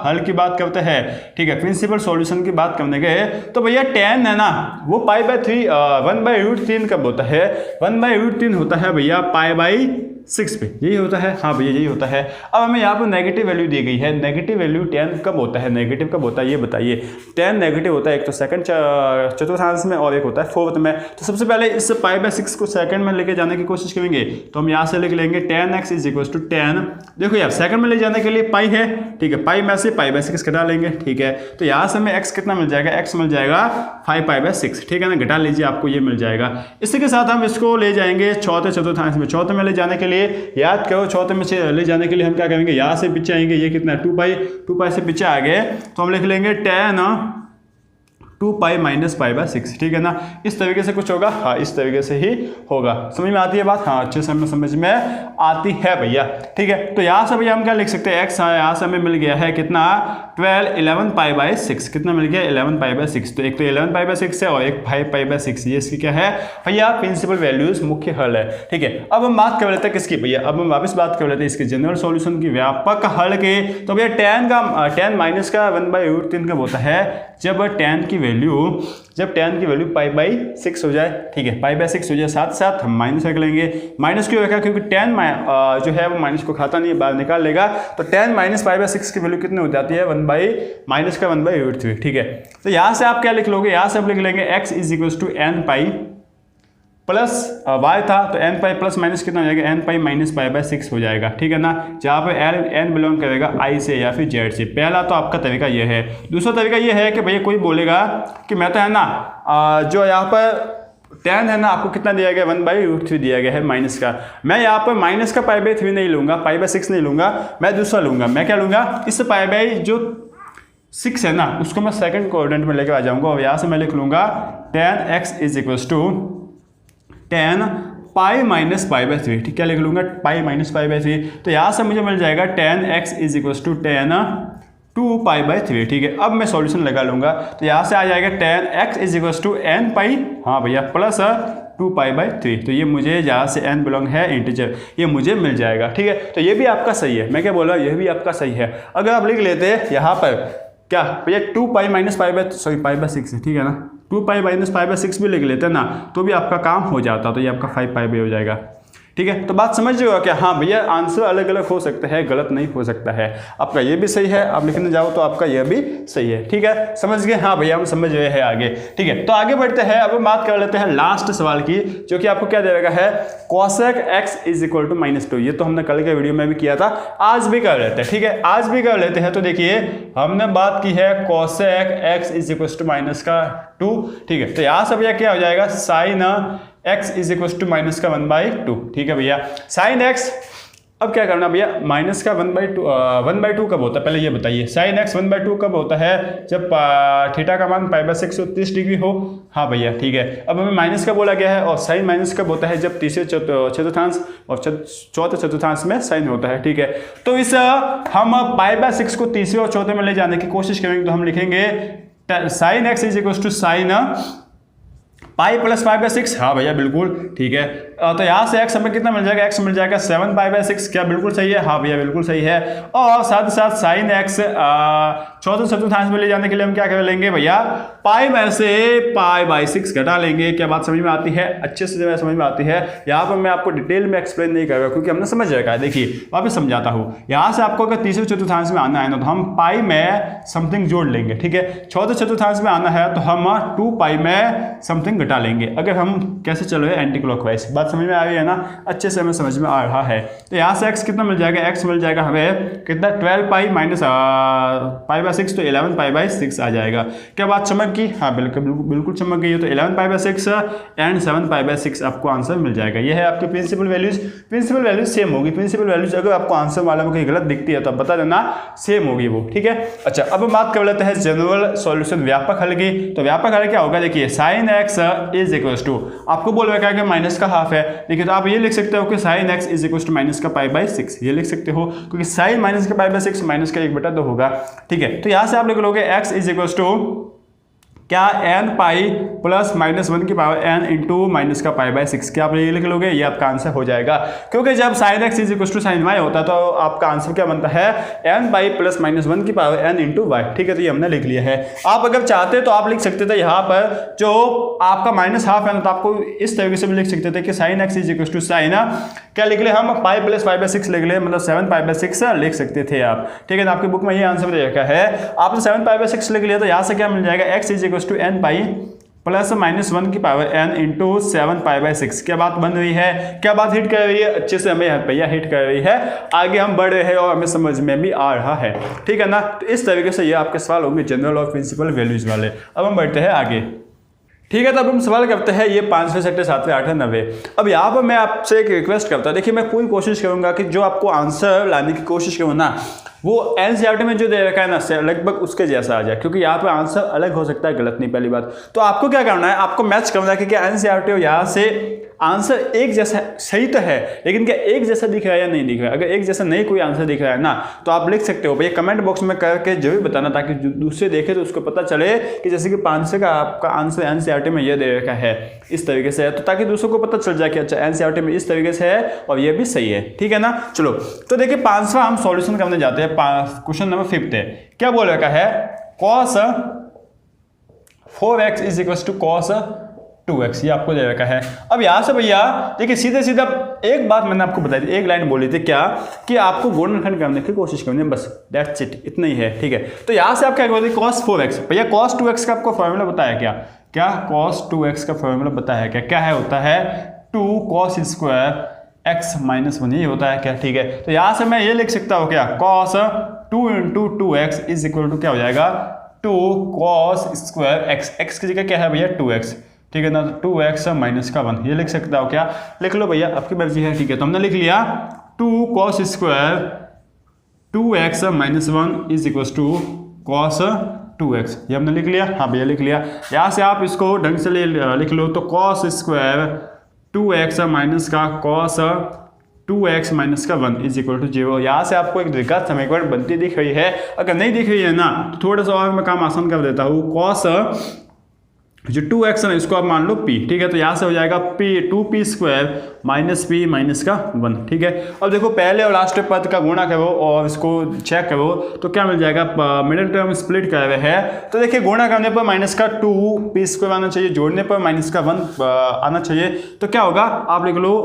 हल की बात करते हैं। ठीक है, प्रिंसिपल सॉल्यूशन की बात करने गए तो भैया tan है ना वो पाई बाई थ्री 1/√3 कब होता है? 1/√3 होता है भैया पाई बाई 6 पे, यही होता है। हाँ भैया यही होता है। अब हमें यहाँ पर नेगेटिव वैल्यू दी गई है। नेगेटिव वैल्यू 10 कब होता है, नेगेटिव कब होता है ये बताइए। 10 नेगेटिव होता है एक तो सेकंड चतुर्थांश में और एक होता है फोर्थ में। तो सबसे पहले इस π/6 को सेकंड में लेके जाने की कोशिश करेंगे, तो हम यहाँ से लिख लेंगे 10x = 10। देखो यार सेकंड में ले जाने के लिए पाई है, ठीक है, पाई में से π/6 घटा लेंगे, ठीक है। तो यहाँ से हमें x कितना मिल जाएगा, x मिल जाएगा 5π/6, ठीक है ना, घटा लीजिए आपको ये मिल जाएगा। इसी के साथ हम इसको ले जाएंगे चौथे चतुर्थांश में। चौथे में ले जाने के लिए याद करो, चौथे में से ले जाने के लिए हम क्या करेंगे, यहाँ से पीछे आएंगे, ये कितना 2π से पीछे आ गए तो हम लिख लेंगे 10 2π - π/6, ठीक है ना। इस तरीके से कुछ होगा, हाँ इस तरीके से ही होगा। समझ में आती है बात, हाँ अच्छे से हमें समझ में आती है भैया, ठीक है। तो यहाँ से भैया हम क्या लिख सकते हैं, x यहाँ से हमें मिल गया है कितना 11π/6, कितना मिल गया 11π/6। तो एक तो 11π/6 है और एक 5π/6, ये इसकी क्या है भैया प्रिंसिपल वैल्यूज, मुख्य हल है, ठीक है। अब हम बात कर लेते हैं किसकी भैया, अब हम वापस बात कर लेते हैं इसके जनरल सॉल्यूशन की, व्यापक हल के। तो भैया 10 - 1/√3 कब होता है, जब 10 की वैल्यू π/6 हो जाए, ठीक है, π/6 हो जाए। साथ साथ हम माइनस रख लेंगे। माइनस क्यों रखा, क्योंकि 10 जो है वो माइनस को खाता नहीं है, बाहर निकाल लेगा। तो 10 - π/6 की वैल्यू कितनी हो जाती है, -1/√3, ठीक है। तो यहाँ से आप क्या लिख लोगे, यहाँ से आप लिख लेंगे x = nπ प्लस y था, तो nπ प्लस माइनस कितना हो जाएगा, nπ - π/6 हो जाएगा, ठीक है ना। जहाँ पे n बिलोंग करेगा i से या फिर z से। पहला तो आपका तरीका ये है। दूसरा तरीका ये है कि भैया कोई बोलेगा कि मैं तो है ना जो यहाँ पर 10 है ना, आपको कितना दिया गया 1/√3 दिया गया है माइनस का। मैं यहाँ पर माइनस का π/3 नहीं लूंगा, π/6 नहीं लूंगा, मैं दूसरा लूंगा। मैं क्या लूंगा, इस जो 6 है ना उसको मैं सेकंड कोऑर्डिनेट में लेकर आ जाऊंगा और यहाँ से मैं लिख लूंगा 10x = 10 π - π/3, ठीक है, लिख लूंगा π - π/3। तो यहाँ से मुझे मिल जाएगा 10x = 10 2π/3, ठीक है। अब मैं सॉल्यूशन लगा लूंगा, तो यहाँ से आ जाएगा 10x = nπ, हाँ भैया, प्लस 2π/3। तो ये मुझे जहाँ से n बिलोंग है इंटीजर, ये मुझे मिल जाएगा, ठीक है। तो ये भी आपका सही है, मैं क्या बोल रहा हूँ, ये भी आपका सही है। अगर आप लिख लेते हैं यहाँ पर क्या भैया 2π - π/6 है, ठीक है ना, 2π - π/6 भी लिख लेते हैं ना, तो भी आपका काम हो जाता, तो ये आपका 5π हो जाएगा, ठीक है। तो बात समझ रहे हो क्या, हाँ भैया आंसर अलग अलग हो सकता है, गलत नहीं हो सकता है। आपका ये भी सही है, आप लिखने जाओ तो आपका ये भी सही है, ठीक है, समझ गए, हाँ भैया हम समझ रहे हैं आगे, ठीक है। तो आगे बढ़ते हैं, अब हम बात कर लेते हैं लास्ट सवाल की, जो कि आपको क्या दे रखा है, cosec x = -2। ये तो हमने कल के वीडियो में भी किया था, आज भी कर लेते हैं, ठीक है, आज भी कर लेते हैं। तो देखिए हमने बात की है cosec x = -2, ठीक है। तो यहाँ से भैया क्या हो जाएगा, sin x = -1/2, ठीक है भैया। sin x, अब क्या करना भैया, -1/2 कब होता है पहले ये बताइए। sin x 1/2 कब होता है, जब थीटा का मान π/6 हो, 30 डिग्री हो, हाँ भैया, ठीक है। अब हमें माइनस का बोला गया है, और साइन माइनस कब होता है, जब तीसरे चतुर्थांश और चौथे चतुर्थांश में साइन होता है, ठीक है। तो इस हम π/6 को तीसरे और चौथे में ले जाने की कोशिश करेंगे, तो हम लिखेंगे sin x = sin π + π/6, हाँ भैया बिल्कुल, ठीक है। तो यहाँ से x हमें कितना मिल जाएगा, x मिल जाएगा 7π/6, क्या बिल्कुल सही है, हाँ भैया बिल्कुल सही है। और साथ ही साथ sin x चौथे चतुर्थांश में ले जाने के लिए हम क्या कर लेंगे भैया, पाई में से π/6 घटा लेंगे। क्या बात समझ में आती है, अच्छे से समझ में आती है। यहाँ पर मैं आपको डिटेल में एक्सप्लेन नहीं करूँगा क्योंकि हमने समझ रखा है। देखिए वापस समझाता हूँ, यहाँ से आपको अगर तीसरे चतुर्थांश में आना है ना, तो हम पाई में समथिंग जोड़ लेंगे, ठीक है। चौथे चतुर्थांश में आना है तो हम 2π में समथिंग घटा लेंगे। अगर हम कैसे चल रहे हैं, एंटी क्लॉकवाइज। बात समझ में आ रही है ना, अच्छे से हमें समझ में आ रहा है। तो यहाँ से x कितना मिल जाएगा, x मिल जाएगा हमें कितना 12π - π/6, तो 11π/6 आ जाएगा। क्या बात चमक गई, हाँ बिल्कुल चमक गई है। तो 11π/6 एंड 7π/6 आपको आंसर मिल जाएगा। ये है आपकी principal values. Principal values same होगी। प्रिंसिपल वैल्यूज अगर आपको आंसर वाला में कहीं गलत दिखती है तो आप बता देना, सेम होगी वो, ठीक है। अच्छा अब हम बात कर लेते हैं जनरल सॉल्यूशन, व्यापक हल की। तो व्यापक हल क्या होगा, देखिए sin x = आपको बोल रखा है कि माइनस का हाफ है। देखिए तो आप ये लिख सकते हो कि sin x = -π/6, ये लिख सकते हो क्योंकि sin -π/6 -1/2 होगा, ठीक है। तो यहाँ से आप लिख लोगे x = क्या n पाई प्लस माइनस 1 की पावर n इंटू माइनस का पाई बाय 6, क्या आप ये लिख लोगे? ये आपका आंसर हो जाएगा, क्योंकि जब sine x is equal to sine y होता है तो आपका आंसर क्या बनता है? n पाई प्लस माइनस 1 की पावर n इंटू वाई। ठीक है, तो ये हमने लिख लिया है। आप अगर चाहते तो आप लिख सकते थे यहाँ पर जो आपका माइनस हाफ है ना, तो आपको इस तरीके से भी लिख सकते थे कि sine x is equal to sine क्या लिख ले हम? पाई प्लस पाई बाय 6 लिख ले, मतलब 7 पाई बाय 6 लिख सकते थे आप। ठीक है ना, आपकी बुक में ये आंसर दे रखा है। आपने 7 पाई बाय 6 लिख लिया तो यहाँ से क्या मिल जाएगा? X is equal to n pi plus minus 1 की power n into 7 pi by 6। क्या बात बन रही है? क्या बात हिट कर रही है? अच्छे से हमें भैया हिट कर रही है, आगे हम बढ़ रहे हैं और हमें समझ में भी आ रहा है। ठीक है ना, तो इस तरीके से ये आपके सवाल होंगे जनरल और प्रिंसिपल वैल्यूज वाले। अब हम बढ़ते हैं आगे। ठीक है, तो अब हम सवाल करते हैं ये 5वें, 6वें, 7वें, 8वें, 9वें। अब यहाँ पर मैं आपसे एक रिक्वेस्ट करता हूँ, देखिए मैं पूरी कोशिश करूंगा कि जो आपको आंसर लाने की कोशिश करूँ ना, वो एनसीईआरटी में जो दे रखा है ना लगभग उसके जैसा आ जाए, क्योंकि यहाँ पर आंसर अलग हो सकता है, गलत नहीं। पहली बात तो आपको क्या करना है, आपको मैच करना है कि क्या एनसीईआरटी और यहाँ से आंसर एक जैसा सही तो है, लेकिन क्या एक जैसा दिख रहा है या नहीं दिख रहा है। अगर एक जैसा नहीं कोई आंसर दिख रहा है ना, तो आप लिख सकते हो भैया कमेंट बॉक्स में करके जरूर बताना, ताकि दूसरे देखे तो उसको पता चले कि जैसे कि 500 का आपका आंसर एनसीईआरटी में ये दे रखा है, इस तरीके से है, तो ताकि दूसरों को पता चल जाए कि अच्छा एनसीईआरटी में इस तरीके से है और ये भी सही है। ठीक है ना, चलो तो देखिए 5वां हम सॉल्यूशन करने जाते हैं। क्वेश्चन नंबर 5 है, क्या बोल रखा है? cos 4x is equal to cos 2x, ये आपको दे रखा है। अब यहां से भैया देखिए सीधे सीधा एक बात मैंने आपको बताई थी, एक लाइन बोली थी क्या, कि आपको गुणनखंड करने की कोशिश करनी है, बस दैट्स इट, इतना ही है। ठीक है, तो यहां से आप क्या करोगे? cos 4x, भैया cos 2x का आपको फॉर्मूला बताया क्या? क्या cos 2x का फॉर्मूला बताया क्या? क्या है? होता है 2 cos स्क्वायर x माइनस 1, ये होता है क्या? ठीक है, तो यहां से मैं ये लिख सकता हूं क्या? cos 2 into 2x is equal to क्या हो जाएगा? 2 cos स्क्वायर x, x की जगह क्या है भैया? 2x। ठीक है ना, तो 2x माइनस का 1, ये लिख सकता हो क्या? लिख लो भैया, आपकी मर्जी है। ठीक है, तो हमने लिख लिया 2 cos square 2x minus 1 is equal to cos 2x, ये हमने लिख लिया। हाँ भैया लिख लिया। यहाँ से आप इसको ढंग से लिख लो, तो cos स्क्वायर 2x माइनस का cos 2x माइनस का 1 इज इक्वल टू 0। यहाँ से आपको एक द्विघात समीकरण बनती दिख रही है। अगर नहीं दिख रही है ना, तो थोड़ा सा और मैं काम आसान कर देता हूँ। cos जो 2x है ना, इसको आप मान लो p। ठीक है, तो यहाँ से हो जाएगा p 2p square minus p minus का 1। ठीक है, अब देखो पहले और लास्ट पद का गुणा करो और इसको चेक करो तो क्या मिल जाएगा? मिडिल टर्म स्प्लिट कर रहे हैं, तो देखिए गुणा करने पर माइनस का 2p स्क्वायर आना चाहिए, जोड़ने पर माइनस का 1 आना चाहिए, तो क्या होगा? आप लिख लो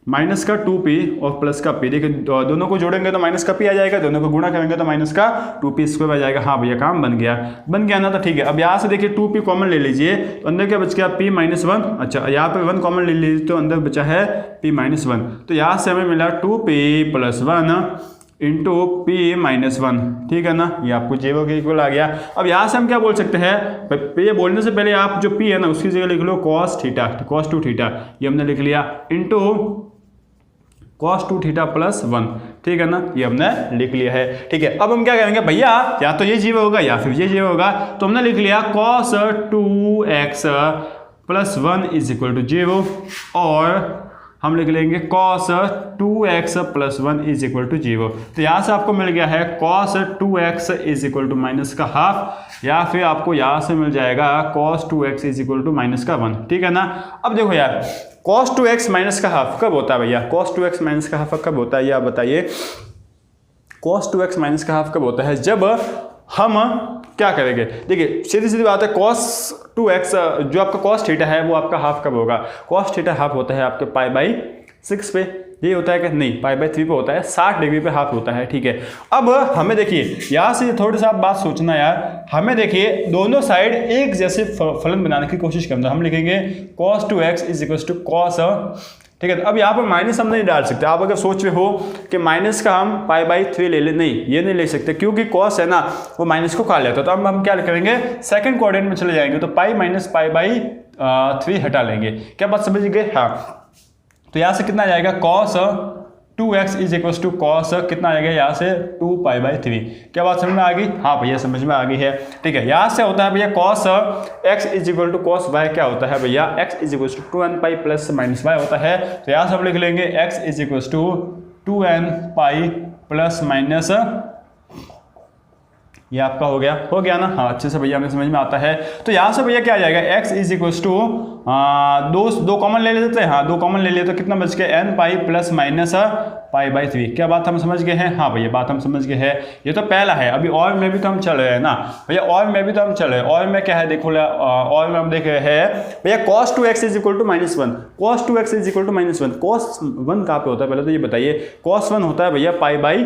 माइनस का 2p और प्लस का p। देखिए दोनों को जोड़ेंगे तो माइनस का p आ जाएगा, दोनों को गुणा करेंगे तो माइनस का 2p स्क्वायर आ जाएगा। हाँ भैया काम बन गया ना, तो ठीक है। अब यहाँ से देखिए 2p कॉमन ले लीजिए, तो अंदर क्या बच गया? p minus 1। अच्छा, यहाँ पे 1 कॉमन ले लीजिए तो अंदर बचा है p माइनस 1, तो यहाँ से हमें मिला 2p plus 1 into p minus 1। ठीक है ना, ये आपको 0 के इक्वल आ गया। अब यहाँ से हम क्या बोल सकते हैं? ये बोलने से पहले आप जो p है ना, उसकी जगह लिख लो cos थीटा, cos 2 थीटा, ये हमने लिख लिया, इंटू cos 2 थीटा प्लस 1। ठीक है ना, ये हमने लिख लिया है। ठीक है, अब हम क्या करेंगे भैया? या तो ये 0 होगा या फिर ये 0 होगा, तो हमने लिख लिया cos 2x plus 1 is equal to 0, और हम लिख लेंगे cos 2x plus 1 is equal to 0। तो यहाँ से आपको मिल गया है cos 2x is equal to minus का हाफ, या फिर आपको यहाँ से मिल जाएगा cos 2x is equal to minus का 1। ठीक है ना, अब देखो यार cos 2x माइनस का हाफ कब होता है भैया? cos 2x माइनस का हाफ कब होता है, ये आप बताइए। cos 2x माइनस का हाफ कब होता है? जब हम क्या करेंगे? देखिए सीधी सीधी बात है, cos 2x जो आपका cos थीटा है वो आपका हाफ कब होगा? cos थीटा हाफ होता है आपके पाई बाई 6 पे, ये होता है कि नहीं? पाई बाई 3 पे होता है, 60 डिग्री पे हाफ होता है। ठीक है, अब हमें देखिए यहाँ से थोड़ी सा आप बात सोचना यार, हमें देखिए दोनों साइड एक जैसे फलन बनाने की कोशिश करना। हम लिखेंगे cos 2x is equal to cos। ठीक है, अब यहाँ पर माइनस हम नहीं डाल सकते। आप अगर सोच रहे हो कि माइनस का हम पाई बाई 3 ले नहीं, ये नहीं ले सकते, क्योंकि cos है ना वो माइनस को खा लेता है। तो अब हम क्या करेंगे? सेकंड कोऑर्डिनेट में चले जाएंगे, तो पाई माइनस पाई बाई 3 हटा लेंगे। क्या बात समझ गए? हाँ, तो यहाँ से कितना आ जाएगा? cos 2x is equal to cos कितना आ जाएगा? यहाँ से 2 पाई बाई 3। क्या बात समझ में आ गई? हाँ भैया समझ में आ गई है। ठीक है, यहाँ से होता है भैया cos x is equal to cos y, क्या होता है भैया? x is equal to 2n pi plus minus y होता है। तो यहाँ से हम लिख लेंगे x is equal to 2n pi plus minus, ये आपका हो गया ना। हाँ, अच्छे से भैया हमें समझ में आता है। तो यहाँ से भैया क्या आ जाएगा, x इज इक्वल टू दो कॉमन ले लेते हैं। हाँ, 2 कॉमन ले लिए तो कितना बच गया, n pi plus minus pi by 3। क्या बात हम समझ गए हैं? हाँ भैया बात हम समझ गए हैं। ये तो पहला है। अभी और में भी तो हम चल रहे हैं ना भैया, और में भी तो हम चल रहे हैं। और में क्या है देखो, और में हम देख रहे हैं भैया cos 2x is equal to -1। cos 2x is equal to -1। cos 1 कहाँ पे होता है पहले तो ये बताइए। cos 1 होता है भैया पाई बाई,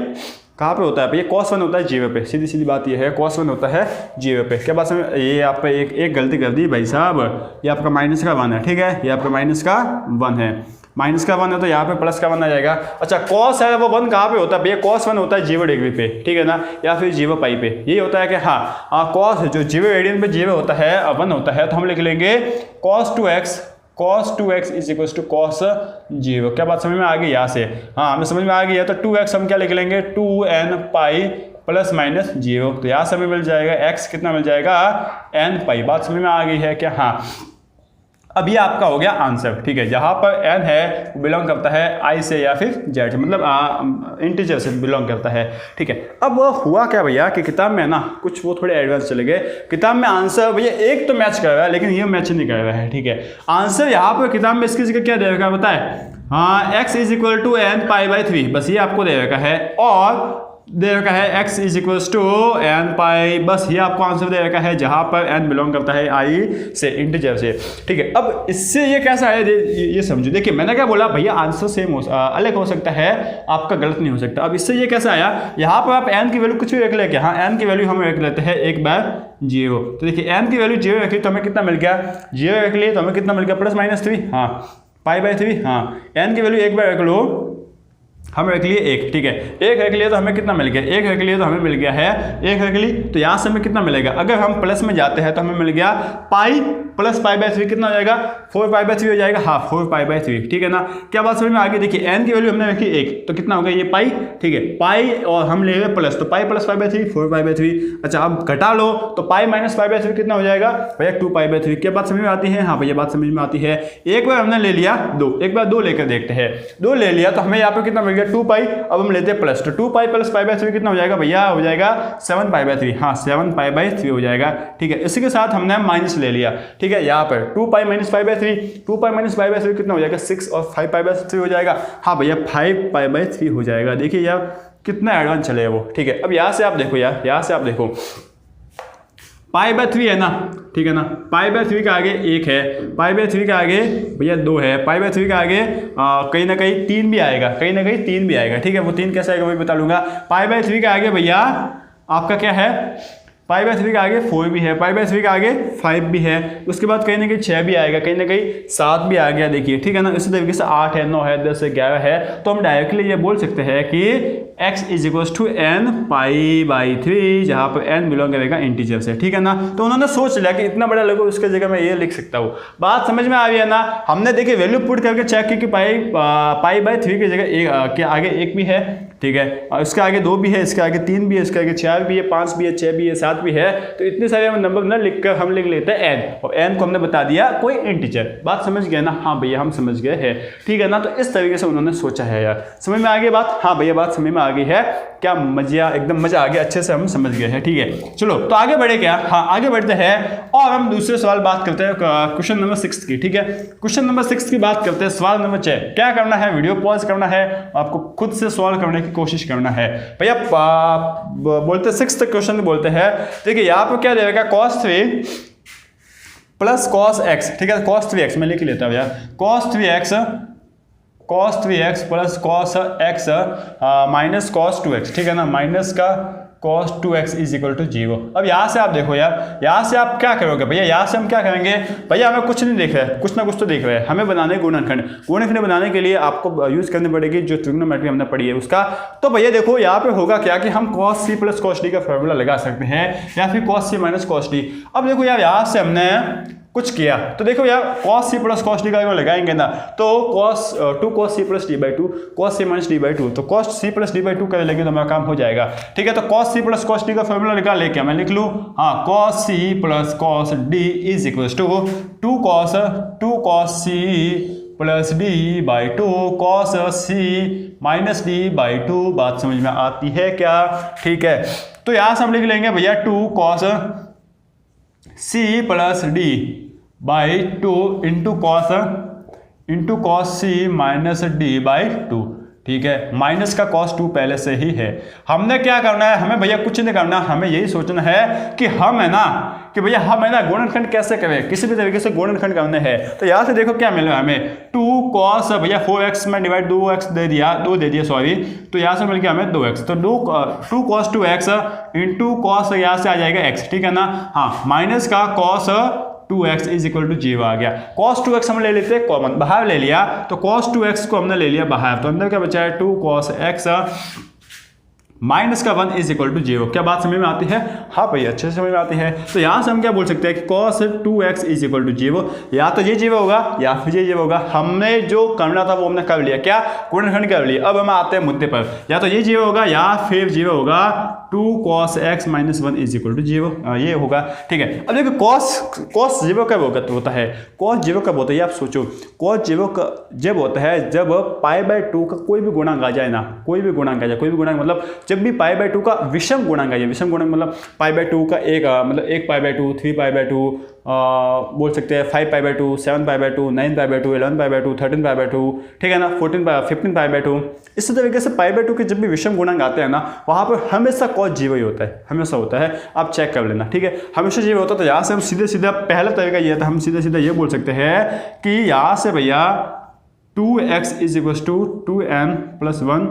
कहाँ पे होता है भैया, cos 1 होता है 0 पे। सीधी सीधी बात ये है, cos 1 होता है 0 पे। क्या बात समझ, ये आप पे एक गलती कर दी भाई साहब, ये आपका माइनस का 1 है, ठीक है, ये आपका माइनस का 1 है, माइनस का 1 है तो यहाँ पे प्लस का 1 आ जाएगा। अच्छा cos है वो 1 कहाँ पे होता है भैया, cos 1 होता है 0 डिग्री पे, ठीक है ना, या फिर 0 पाई पे। यही होता है कि हाँ cos जो 0 रेडियन पे 0 होता है 1 होता है, तो हम लिख लेंगे cos 2x is equal to cos 0। क्या बात समझ में आ गई यहाँ से? हाँ हमें समझ में आ गई है। तो 2x हम क्या लिख लेंगे, 2n पाई प्लस माइनस 0। तो यहाँ से हमें मिल जाएगा x कितना मिल जाएगा, n पाई। बात समझ में आ गई है क्या? हाँ, अब ये आपका हो गया आंसर, ठीक है। जहाँ पर n है वो बिलोंग करता है i से या फिर z, मतलब इंटीजर से बिलोंग करता है, ठीक है। अब हुआ क्या भैया कि किताब में ना कुछ वो थोड़े एडवांस चले गए। किताब में आंसर भैया एक तो मैच कर रहा है, लेकिन ये मैच नहीं कर रहा है, ठीक है। आंसर यहाँ पर किताब में इसकी जगह क्या दे रखा है बताए, हाँ x is equal to n pi by 3, बस ये आपको दे रखा है। और दे रखा है x is equal to n pi, बस ये आपको आंसर दे रखा है, जहां पर n बिलोंग करता है i से, इंटीजर से, ठीक है। अब इससे ये कैसा है ये समझो। देखिए मैंने क्या बोला भैया, आंसर सेम अलग हो सकता है, आपका गलत नहीं हो सकता। अब इससे ये कैसा आया, यहाँ पर आप n की वैल्यू कुछ भी रख लेके, हाँ n की वैल्यू हम रख लेते हैं 1/0। तो देखिए n की वैल्यू 0 रखी तो हमें कितना मिल गया, 0 रख लिए तो हमें कितना मिल गया, प्लस माइनस 3, हाँ पाई बाई 3। हाँ n की वैल्यू 1 बार रख लो, हम रख लिए 1, ठीक है। 1 रख लिए तो हमें कितना मिल गया, 1 रख लिए तो हमें मिल गया है 1 रख ली, तो यहाँ से हमें कितना मिलेगा, अगर हम प्लस में जाते हैं तो हमें मिल गया पाई प्लस पाई बाई 3, कितना हो जाएगा, 4 पाई बाई 3 हो जाएगा, हाँ 4 पाई बाई 3, ठीक है ना। क्या बात समझ में आ गई? देखिए n की वैल्यू हमने रखी 1, तो कितना हो गया ये पाई, ठीक है, पाई और हम ले गए प्लस, तो पाई plus pi by 3 4 pi by 3। अच्छा अब घटा लो तो पाई माइनस पाई बाई 3 कितना हो जाएगा भैया 2 पाई बाई 3। क्या बात समझ में आती है? हाँ भैया बात समझ में आती है। एक बार हमने ले लिया 2, एक बार 2 लेकर देखते हैं। 2 ले लिया तो हमें यहाँ पे कितना मिल गया 2 पाई, अब हम लेते हैं प्लस, तो 2 पाई प्लस पाई बाई 3 कितना हो जाएगा भैया, हो जाएगा 7 पाई बाई 3, हाँ 7 पाई बाई 3 हो जाएगा, ठीक है। इसी के साथ हमने माइनस ले लिया, ठीक है, यहाँ पर 2 pi minus pi by 3, 2 pi minus pi by 3 कितना हो जाएगा 6 और 5 पाई बाई 3 हो जाएगा, हाँ भैया 5 पाई बाई 3 हो जाएगा। देखिए यार कितना एडवांस चले वो, ठीक है। अब यहाँ से आप देखो यार, यहाँ से आप देखो पाई बाई 3 है ना, ठीक है ना, पाई बाई 3 के आगे 1 है, पाई बाई 3 के आगे भैया 2 है, पाई बाई 3 के आगे कहीं ना कहीं 3 भी आएगा, कहीं ना कहीं 3 भी आएगा, ठीक है। वो 3 कैसे आएगा वही बता लूंगा। पाई बाई 3 के आगे भैया आपका क्या है, पाई बाई 3 के आगे 4 भी है, पाई बाई 3 के आगे 5 भी है, उसके बाद कहीं ना कहीं 6 भी आएगा, कहीं ना कहीं 7 भी आ गया, देखिए, ठीक है ना। इसी तरीके से 8 है, 9 है, 10 है, 11 है, तो हम डायरेक्टली ये बोल सकते हैं कि x is equal to n pi by 3, जहाँ पर n बिलोंग करेगा इंटीजर से, ठीक है ना। तो उन्होंने सोच लिया कि इतना बड़ा लगो, उसके जगह मैं ये लिख सकता हूँ। बात समझ में आ रही है ना। हमने देखिए वैल्यू पुट करके चेक की कि पाई बाई 3 की जगह के आगे 1 भी है, ठीक है, और इसके आगे 2 भी है, इसके आगे 3 भी है, इसके आगे 4 भी है, 5 भी है, 6 भी है, 7 भी है। तो इतने सारे नंबर ना लिखकर हम लिख लेते हैं n, और n को हमने बता दिया कोई इंटीजर। बात समझ गए ना? हाँ भैया हम समझ गए हैं, ठीक है ना। तो इस तरीके से उन्होंने सोचा है यार, समझ में आ गई बात? हाँ भैया बात समझ में आ गई है, क्या मजा, एकदम मजा आ गया, अच्छे से हम समझ गए हैं, ठीक है। चलो तो आगे बढ़े क्या, हाँ आगे बढ़ते हैं और हम दूसरे सवाल बात करते हैं, क्वेश्चन नंबर 6 की, ठीक है। क्वेश्चन नंबर 6 की बात करते हैं। सवाल नंबर 6 क्या करना है, वीडियो पॉज करना है, आपको खुद से सॉल्व करने की कोशिश करना है भैया। बोलते 6 क्वेश्चन बोलते हैं, देखिए यहाँ पर क्या देगा, cos 3 प्लस cos x, ठीक है, cos 3x मैं लिख लेता हूँ यार, cos 3x plus cos x minus cos 2x, ठीक है ना, माइनस का cos 2x is equal to 0। अब यहाँ से आप देखो यार, यहाँ से आप क्या करोगे भैया, यहाँ से हम क्या करेंगे भैया, हमें कुछ नहीं देख रहा है, कुछ ना कुछ तो देख रहे हैं, हमें बनाने गुणनखंड। गुणनखंड बनाने के लिए आपको यूज करनी पड़ेगी जो ट्रिग्नोमेट्री हमने पढ़ी है उसका। तो भैया देखो यहाँ पे होगा क्या कि हम cos c plus cos d का फॉर्मूला लगा सकते हैं, या फिर cos c minus cos d। अब देखो यार यहाँ से हमने कुछ किया, तो देखो यार cos c plus cos d का अगर लगाएंगे ना, तो two cos c plus d by 2, cos c minus d by 2, तो cos c plus d by 2 कर लेंगे तो हमारा काम हो जाएगा, ठीक है। तो cos c plus cos d का फॉर्मूला निकाल लेके मैं लिख लूँ, हाँ cos c plus cos d is equal to 2 cos c plus d by 2 cos c -d/2। बात समझ में आती है क्या? ठीक है, तो यहां से हम लिख लेंगे भैया 2 cos c plus d/2 into cos c minus d/2। ठीक है, माइनस का cos 2 पहले से ही है। हमने क्या करना है, हमें भैया कुछ नहीं करना, हमें यही सोचना है कि हम है ना गुणनखंड कैसे करें, किसी भी तरीके से गुणनखंड करने हैं। तो यहाँ से देखो क्या मिला हमें, 2 cos भैया 4x में डिवाइड 2x दे दिया सॉरी, तो यहाँ से मिल गया हमें 2x। तो 2 cos 2x इंटू cos यहाँ से आ जाएगा x, ठीक है ना। हाँ, माइनस का cos 2x is equal to 0 आ गया। cos 2x हम ले लेते हैं कॉमन, बाहर ले लिया, तो cos 2x को हमने ले लिया बाहर, तो अंदर क्या बचा है 2 cos x माइनस का 1 इज इक्वल टू 0। क्या बात समझ में आती है? हाँ भैया, अच्छे से समझ में आती है। तो यहाँ से हम क्या बोल सकते हैं कि cos 2x is equal to 0, या तो ये 0 होगा या फिर ये 0 होगा। हमने जो करना था वो हमने कर लिया, क्या गुणनखंड कर लिया। अब हम आते हैं मुद्दे पर, या तो ये 0 होगा या फिर 0 होगा 2 cos x minus 1 is equal to 0, ये होगा। ठीक है, अब देखो cos 0 कब होता है, cos 0 कब होता है, आप सोचो। cos 0 जब होता है जब π/2 का कोई भी गुणांक आ जाए ना, कोई भी गुणांक आ जाए, कोई भी गुणांक मतलब जब भी π/2 का विषम गुणांक आ जाए, विषम गुणांक मतलब π/2 का मतलब 1π/2, 3π/2, बोल सकते हैं 5π/2, 7π/2, 9π/2, 11π/2, 13π/2, ठीक है ना, 15π/2। इसी तरीके से π/2 के जब भी विषम गुणांक आते हैं ना, वहाँ पर हमेशा cos 0 ही होता है, हमेशा होता है। आप चेक कर लेना, ठीक है, हमेशा 0 होता है। तो यहाँ से हम सीधे पहला तरीका ये था, हम सीधे ये बोल सकते हैं कि यहाँ से भैया 2x is equal to 2n plus 1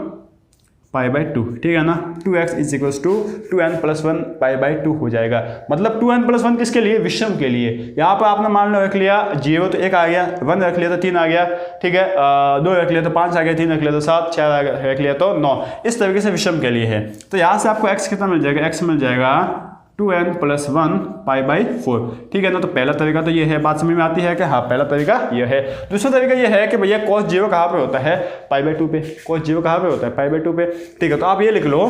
π/2, ठीक है ना। 2x is equal to 2n plus 1 π/2 हो जाएगा। मतलब 2n प्लस 1 किसके लिए, विषम के लिए। यहाँ पर आपने मान लो रख लिया 0 तो 1 आ गया, 1 रख लिया तो 3 आ गया, ठीक है, 2 रख लिया तो 5 आ गया, 3 रख लिया तो 7, 4 रख लिया तो 9। इस तरीके से विषम के लिए है। तो यहाँ से आपको x कितना मिल जाएगा, x मिल जाएगा 2n प्लस 1 π/4, ठीक है ना। तो पहला तरीका तो ये है, बात समझ में आती है कि हाँ, पहला तरीका ये है। दूसरा तरीका ये है कि भैया cos 0 कहाँ पे होता है, π/2 पे। cos 0 कहाँ पे होता है, π/2 पे, ठीक है। तो आप ये लिख लो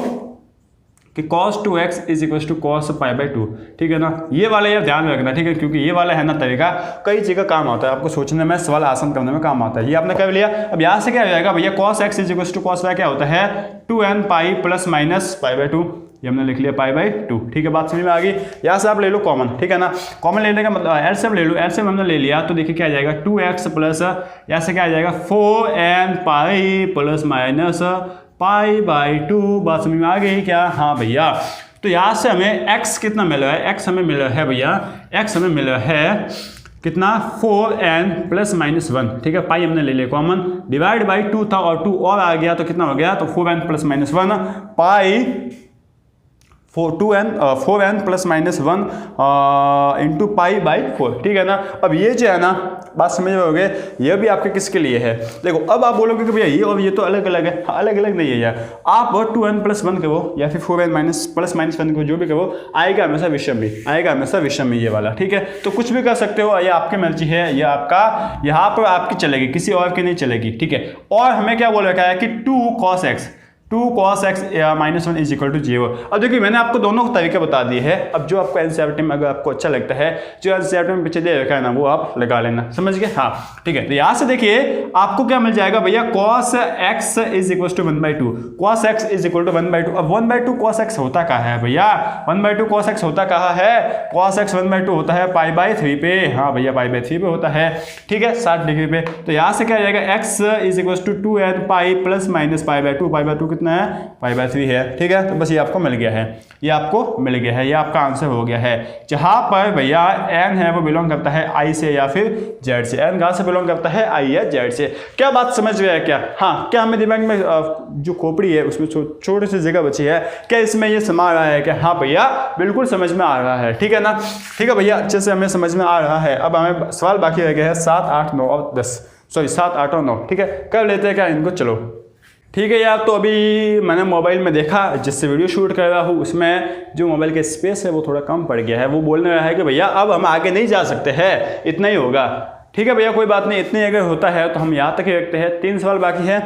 कि cos 2x is equal to cos π/2, ठीक है ना। ये वाला यार ध्यान में रखना, ठीक है, क्योंकि ये वाला है ना तरीका कई जगह काम आता है, आपको सोचने में, सवाल आसान करने में काम आता है। ये आपने कर लिया। अब यहाँ से क्या हो जाएगा भैया, cos x is equal to cos y क्या होता है 2n पाई प्लस माइनस π/2, ये हमने लिख लिया π/2, ठीक है। बात समझ में आ गई। यहाँ से आप ले लो कॉमन, ठीक है ना। कॉमन लेने का मतलब एलसीएम ले लो, एलसीएम हमने ले लिया तो देखिए क्या आ जाएगा 2x प्लस यहाँ से क्या आ जाएगा 4n पाई प्लस माइनस π/2। बात समझ में आ गई क्या? हाँ भैया। तो यहाँ से हमें x कितना मिला है, x हमें मिला है भैया, x हमें मिला है कितना 4n प्लस माइनस 1, ठीक है। पाई हमने ले लिया कॉमन, डिवाइड बाई 2 था और 2 और आ गया तो कितना हो गया, तो 4n प्लस माइनस 1 पाई 4n प्लस माइनस 1 इंटू π/4, ठीक है ना। अब ये जो है ना, बात समझ में होगे, ये भी आपके किसके लिए है। देखो अब आप बोलोगे कि भैया ये और ये तो अलग अलग है, अलग अलग नहीं है यार। आप 2n प्लस 1 करो या फिर 4n प्लस माइनस 1 को, जो भी करो, आएगा हमेशा विषम में, आएगा हमेशा विषम में ये वाला, ठीक है। तो कुछ भी कर सकते हो, ये आपकी मर्जी है, ये आपका यहाँ पर आपकी चलेगी, किसी और की नहीं चलेगी, ठीक है। और हमें क्या बोल रखा है कि 2 cos x minus 1 is equal to 0। अब देखिए मैंने आपको दोनों तरीके बता दिए हैं। अब जो आपको एनसीईआरटी में अगर आपको अच्छा लगता है, जो एनसीईआरटी में पीछे दे रखा है ना, वो आप लगा लेना, समझ गए। हाँ ठीक है। तो यहाँ से देखिए आपको क्या मिल जाएगा भैया, cos x is equal to 1/2, cos x is equal to 1/2। अब 1/2 cos x होता कहाँ है भैया, 1/2 cos x होता कहाँ है, cos x 1/2 होता है π/3 पे। हाँ भैया π/3 पे होता है, ठीक है, 60 डिग्री पे। तो यहाँ से क्या जाएगा, x is equal to 2n pi plus minus π/2 कितना है, π/3 है, ठीक है। तो बस ये आपको मिल गया है, ये आपको मिल गया है, ये आपका आंसर हो गया है। जहां पर भैया n है वो बिलोंग करता है I से या फिर Z से। n कहाँ से बिलोंग करता है, I या Z से। क्या बात समझ में है क्या? हाँ, क्या हमें दिमाग में जो खोपड़ी है उसमें छोटी सी जगह बची है, क्या इसमें ये समा रहा है क्या? हाँ भैया बिल्कुल समझ में आ रहा है, ठीक है ना। ठीक है भैया, अच्छे से हमें समझ में आ रहा है। अब हमें सवाल बाकी रह गया है 7, 8, 9 और 10, सॉरी 7, 8 और 9, ठीक है। कर लेते हैं क्या इनको, चलो ठीक है यार। तो अभी मैंने मोबाइल में देखा, जिससे वीडियो शूट कर रहा हूँ, उसमें जो मोबाइल का स्पेस है वो थोड़ा कम पड़ गया है। वो बोलने रहा है कि भैया अब हम आगे नहीं जा सकते हैं, इतना ही होगा। ठीक है भैया, कोई बात नहीं, इतने अगर होता है तो हम यहाँ तक ही रखते हैं। 3 सवाल बाकी है,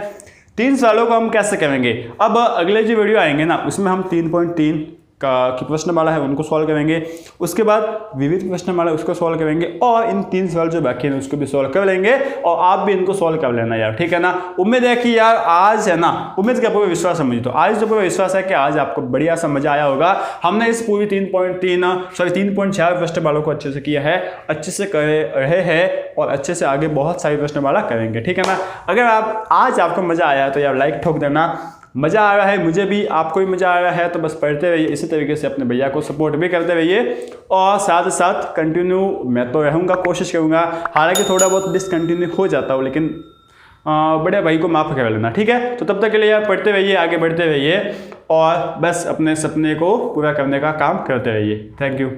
3 सवालों को हम कैसे करेंगे। अब अगले जो वीडियो आएंगे ना, उसमें हम 3.3, की प्रश्नमाला है उनको सॉल्व करेंगे, उसके बाद विविध प्रश्नमाला उसको सॉल्व करेंगे, और इन 3 सवाल जो बाकी हैं उसको भी सॉल्व कर लेंगे, और आप भी इनको सॉल्व कर लेना यार, ठीक है ना। उम्मीद है कि यार आज है ना, उम्मीद क्या पूरा विश्वास है मुझे, तो आज जो पूरा विश्वास है कि आज आपको बढ़िया समझ आया होगा। हमने इस पूरी 3.4 प्रश्नमालों को अच्छे से किया है, अच्छे से कर रहे हैं, और अच्छे से आगे बहुत सारी प्रश्नमाला करेंगे, ठीक है ना। अगर आज आपको मजा आया तो यार लाइक ठोक देना, मज़ा आ रहा है मुझे भी, आपको भी मज़ा आ रहा है, तो बस पढ़ते रहिए, इसी तरीके से अपने भैया को सपोर्ट भी करते रहिए, और साथ साथ कंटिन्यू मैं तो रहूँगा, कोशिश करूँगा, हालांकि थोड़ा बहुत डिसकंटिन्यू हो जाता हूँ, लेकिन बड़े भाई को माफ़ कर लेना, ठीक है। तो तब तक के लिए यार पढ़ते रहिए, आगे बढ़ते रहिए, और बस अपने सपने को पूरा करने का काम करते रहिए। Thank you.